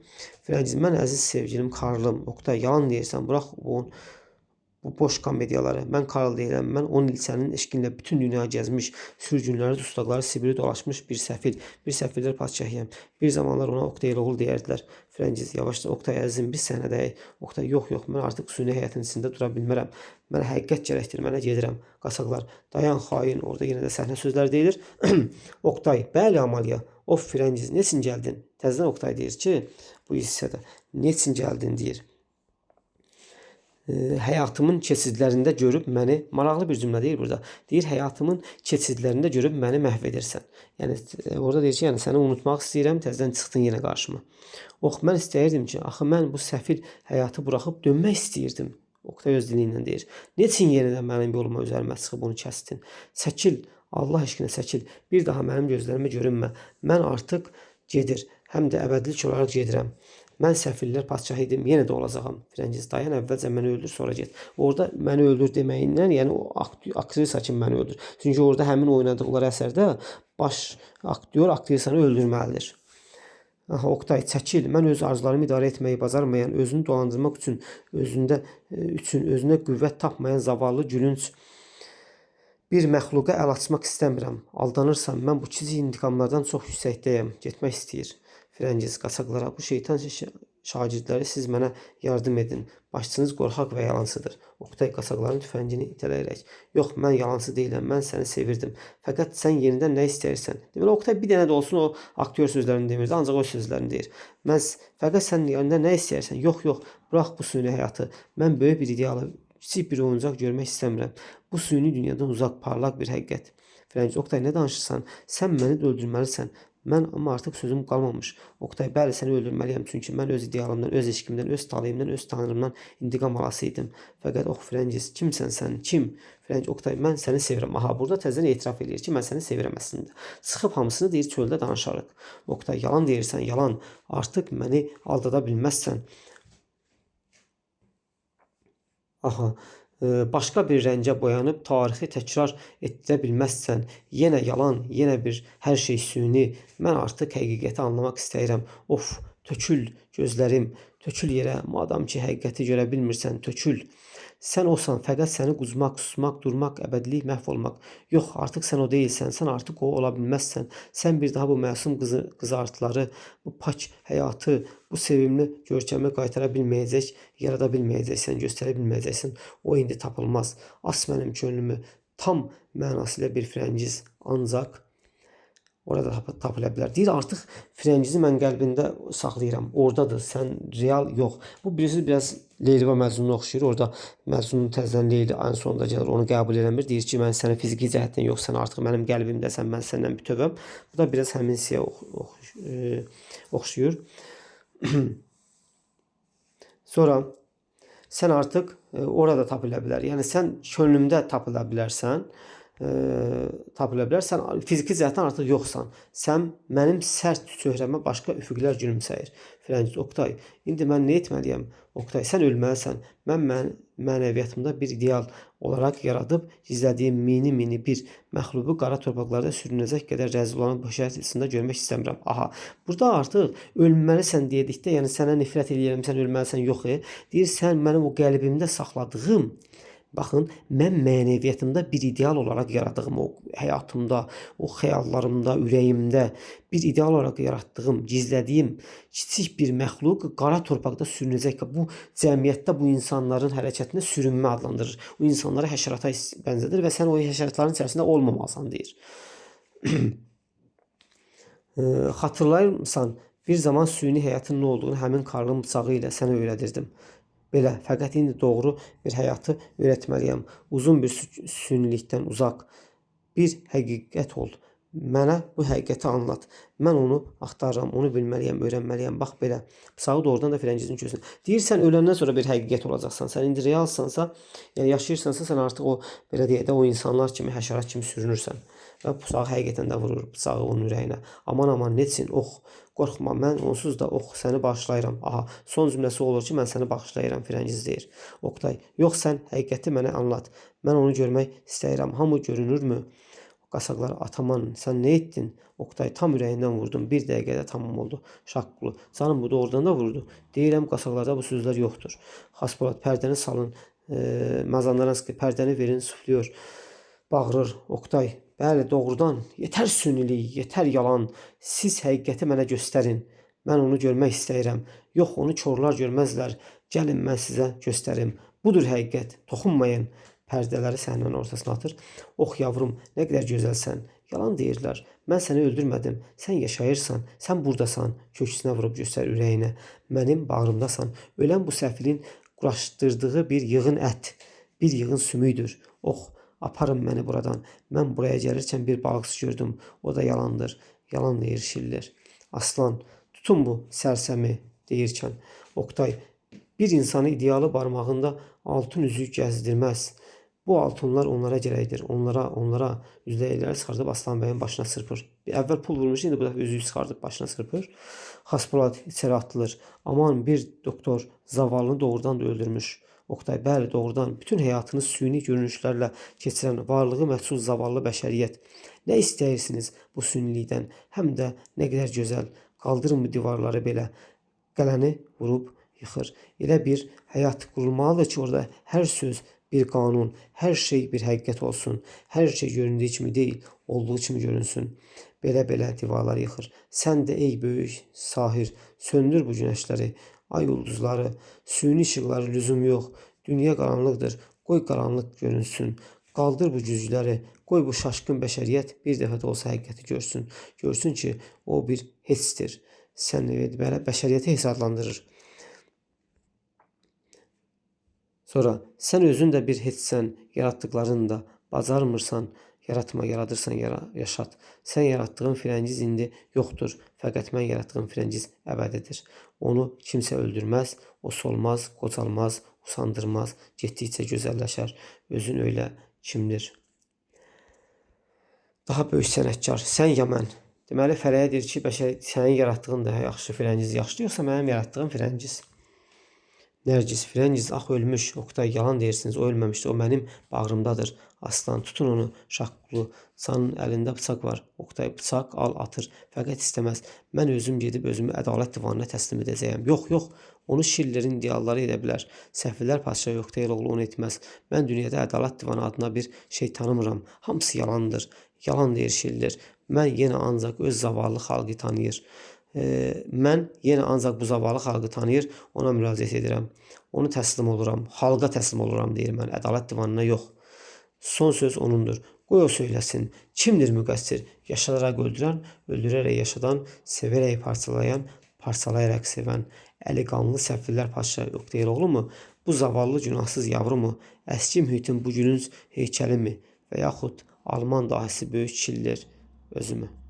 A: Frəngiz, mən əziz sevgilim Karlım. Oqtay, yalan deyirsən, burax bu boş komediyaları. Mən Karl deyiləm. Mən 10 il sənin eşqinlə bütün dünya gəzmiş, sürgünləri, dustaqları, Sibiri dolaşmış bir səfirlər padşahıyam. Bir zamanlar ona Oqtaylıoğlu deyərdilər. Frəngiz, yavaşdan, Oqtay əzizim, biz səhnədəyik. Oqtay, yox, mən artıq süni həyatın içində dura bilmərəm. Mənə həqiqət gərəkdir, mənə gedirəm. Qaçaqlar, dayan xain, orada yenə də səhnə sözləri deyilir. Oqtay, bəli Amaliya, of Frəngiz, neçin gəldin? Təzədən Oqtay deyir ki, bu hissədə, neçin gəldin deyir. Həyatımın keçidlərində görüb məni, maraqlı bir cümlə deyir burada. Deyir, həyatımın keçidlərində görüb məni məhv edirsən. Yəni orada deyir ki, yəni səni unutmaq istəyirəm, təzədən çıxdın yenə qarşıma. Mən istəyirdim ki, axı mən bu səfil həyatı buraxıb dönmək istəyirdim. Oktay öz dili ilə deyir. Neçin yenidən mənim yoluma üzərimə çıxıb onu kəsdin? Çəkil, Allah eşqinə çəkil. Bir daha mənim gözlərimə görünmə. Mən artıq gedir, həm də əbədilik olaraq gedirəm. Mən səfirlər padşahı idim, yenə də olacağam. Firəngiz, dayan, əvvəlcə məni öldür, sonra get. Orada məni öldür deməyindən, yəni o aktrisa kimi məni öldür. Çünki orada həmin oynadıqları əsərdə baş aktyor aktrisanı öldürməlidir. Aha, Oktay, çəkil. Mən öz arzularımı idarə etməyi bacarmayan, özünü dolandırmaq üçün özünə qüvvət tapmayan zavallı gülünc bir məxluqa əl açmaq istəmirəm. Aldanırsam, mən bu kiçik intiqamlardan çox yüksəkdəyəm. Getmək istəyir. Firəngiz qaçaqlara, bu şeytan şagirdləri siz mənə yardım edin. Başçınız qorxaq və yalancıdır. Oktay qaçaqların tüfəngini itələyərək. Yox, mən yalancı deyiləm, mən səni sevirdim. Fəqət sən yenidən nə istəyirsən? Deməli, Oktay bir dənə də olsun o aktyor sözlərini demirdi, ancaq o sözlərini deyir. Fəqət sən yenidən nə istəyirsən? Yox, yox, burax bu süni həyatı. Mən böyük bir idealı, kiçik bir oyuncaq görmək istəmirəm. Bu süni dünyadan uzaq, parlaq bir həqiqət. Firəngiz, Oktay, nə danışırsan? Sən məni də öldürməlisən. Mən amma artıq sözüm qalmamış. Oktay, bəli, səni öldürməliyəm, çünki mən öz idealımdan, öz eşqimdən, öz taleyimdən, öz tanrımdan intiqam alası idim. Fəqət Firəngiz, kimsən sən? Kim? Firəngiz, Oktay, mən səni sevirəm. Aha, burada təzədən etiraf edir ki, mən səni sevirəm əslində. Çıxıb hamısını deyir, çöldə danışarıq. Oktay, yalan deyirsən, yalan. Artıq məni aldada bilməzsən. Aha, başqa bir rəngə boyanıb tarixi təkrar etdirə bilməzsən. Yenə yalan, yenə bir hər şey süni. Mən artıq həqiqəti anlamaq istəyirəm. Of, tökül gözlərim, tökül yerə. Madam ki, həqiqəti görə bilmirsən, tökül. Sən olsan, fəqət səni quzmaq, susmaq, durmaq, əbədilik, məhv olmaq. Yox, artıq sən o deyilsən, sən artıq o ola bilməzsən. Sən bir daha bu məsum qızartıları, bu pak həyatı, bu sevimli görkəmi qaytara bilməyəcək, yarada bilməyəcəksən, göstərə bilməyəcəksən. O indi tapılmaz. As mənim könlümü, tam mənasıyla bir Firəngiz ancaq orada tapıla bilər. Deyir, artıq Firəngizi mən qəlbində saxlayıram. Oradadır, sən real yox. Bu birisi biraz Leyli və Məcnuna oxşayır. Orada Məcnun təzədən Leyli en sonunda gəlir, onu qəbul eləmir. Deyir ki, mən səni fiziki cəhətdən yox, sən artıq mənim qəlbimdəsən, mən səndən bütövəm. Bu da biraz həmin hissəyə oxşayır. Sonra sən artıq orada tapıla bilər. Yəni sən könlümdə tapıla bilərsən. Sən fiziki cəhətdən artıq yoxsan. Sən mənim sərt çöhrəmə başqa üfüqlər gülümsəyir. Firəngiz, Oktay, indi mən nə etməliyəm? Oktay, sən ölməlisən. Mən mənəviyyatımda bir ideal olaraq yaradıb gizlədiyim mini bir məxlubu qara torpaqlarda sürünəcək qədər rəzil olan bu şəhərində görmək istəmirəm. Aha, burada artıq ölməlisən dedikdə, yəni sənə nifrət edirəm, sən ölməlisən yox. Deyir, sən mənim o qəlbimdə saxladığım, baxın, mən mənəviyyatımda bir ideal olaraq yaradığım, o həyatımda, o xəyallarımda, ürəyimdə bir ideal olaraq yaratdığım, gizlədiyim kiçik bir məxluq qara torpaqda sürünəcək. Bu cəmiyyətdə bu insanların hərəkətinə sürünmə adlandırır. O insanlara həşərata bənzədir və sən o həşəratların içərisində olmamalısan deyir. Xatırlayırsan, bir zaman süni həyatın nə olduğunu həmin karlın bıçağı ilə sənə öyrədirdim. Belə, fəqət indi doğru bir həyatı öyrətməliyəm. Uzun bir sünilikdən uzaq bir həqiqət ol. Mənə bu həqiqəti anlat. Mən onu axtarıram, onu bilməliyəm, öyrənməliyəm. Bax belə. Bıçağı doğrudan da Firəngizin gözünə. Deyirsən, öləndən sonra bir həqiqət olacaqsan. Sən indi realsansa, yəni yaşayırsansa, sən artıq o, belə deyək də, o insanlar kimi, həşərat kimi sürünürsən. Və bıçağı həqiqətən də vurur, bıçağı onun ürəyinə. Aman, neçin, ox, qorxma, mən onsuz da ox, səni bağışlayıram. Aha, son cümləsi olur ki, mən səni bağışlayıram, Firəngiz deyir. Oktay, yox, sən həqiqəti mənə anlat. Mən onu görmək istəyirəm. Hamı görünürmü? Qasaqlar, ataman, sən nə etdin? Oktay, tam ürəyindən vurdum. Bir dəqiqədə tamam oldu. Şaqqulu. Canım, bu da oradan da vurdu. Deyirəm, qasaqlarda bu sözlər yoxdur. Xaspolat, pərdəni salın. Mazandaranski, pərdəni verin, suflyor. Bağırır. Oktay, bəli, doğrudan. Yetər sünilik, yetər yalan. Siz həqiqəti mənə göstərin. Mən onu görmək istəyirəm. Yox, onu korlar görməzlər. Gəlin, mən sizə göstərim. Budur həqiqət. Toxunmayın. Pərdələri səhnənin ortasına atır. Ox yavrum, nə qədər gözəlsən. Yalan deyirlər. Mən səni öldürmədim. Sən yaşayırsan. Sən buradasan. Köksünə vurub göstər ürəyinə. Mənim bağrımdasan. Ölən bu səfilin quraşdırdığı bir yığın ət. Bir yığın sümüydür. Ox, aparın məni buradan. Mən buraya gəlirkən bir balıqçı gördüm. O da yalandır. Yalan deyir Şiller. Aslan, tutun bu sərsəmi deyirkən. Oktay, Bir insanı idealı barmağında altın üzük gəzdirməz. Bu altınlar onlara gərəkdir. Onlara yüzləyirlər çıxardıb Aslan bəyin başına çırpır. Əvvəl pul vurmuş, indi bu dəfə üzüyü çıxardıb başına çırpır. Xaspolad içəri atılır. Aman, bir doktor zavallını doğrudan da öldürmüş. Oktay, bəli, doğrudan bütün həyatını süni görünüşlərlə keçirən varlığı məchul zavallı bəşəriyyət. Nə istəyirsiniz bu sünilikdən? Həm də nə qədər gözəl. Qaldırın bu divarları belə. Qələni vurub yıxır. Elə bir həyat qurulmalıdır ki, orada hər söz bir qanun, hər şey bir həqiqət olsun. Hər şey göründüyü kimi deyil, olduğu kimi görünsün. Belə divarlar yıxır. Sən də ey böyük sahir, söndür bu günəşləri, ay ulduzları, süni işıqları lüzum yox. Dünya qaranlıqdır, qoy qaranlıq görünsün. Qaldır bu güzgüləri, qoy bu şaşkın bəşəriyyət bir dəfə də olsa həqiqəti görsün. Görsün ki, o bir heçdir. Sən belə bəşəriyyəti heç adlandırır. Sonra sən özün də bir heçsən, yaratdıqlarını da bacarmırsan, yaratma, yaradırsan, yaşat. Sən yaratdığın Firəngiz indi yoxdur, fəqət mən yaratdığım Firəngiz əbədidir. Onu kimsə öldürməz, o solmaz, qocalmaz, usandırmaz, getdikcə gözəlləşər. Özün öyle kimdir? Daha böyük sənətkar, sən ya mən. Deməli, fələyə deyir ki, sənin yaratdığın da yaxşı, Firəngiz yaxşı, yoxsa mənim yaratdığım Firəngiz? Nərgiz, Firəngiz ax ölmüş. Oktay, yalan deyirsiniz, o ölməmişdi, o mənim bağrımdadır. Aslan, tutun onu, Şaqqulu. Canın əlində bıçaq var. Oktay, bıçaq al, atır. Fəqət istəməz. Mən özüm gedib özümü ədalət divanına təslim edəcəyəm. Yox, onu Şillerin idealları edə bilər. Səfirlər padşahı Oktay oğlu onu etməz. Mən dünyada ədalət divanı adına bir şey tanımıram. Hamısı yalandır. Yalan deyir Şiller. Mən yenə ancaq öz zavallı xalqı tanıyır. Mən yenə ancaq bu zavallı xalqı tanıyır, ona müraciət edirəm. Onu təslim oluram, xalqa təslim oluram deyir mən, ədalət divanına yox. Son söz onundur. Qoy o söyləsin. Kimdir müqəssir? Yaşadaraq öldürən, öldürərək yaşadan, sevərək parçalayan, parçalayaraq sevən. Əli qanlı səfirlər padşahı Oktay oğlu mu? Bu zavallı günahsız yavru mu? Əski mühitin bu günün heykəli mi? Və yaxud Alman dahisi böyük Şiller özümü.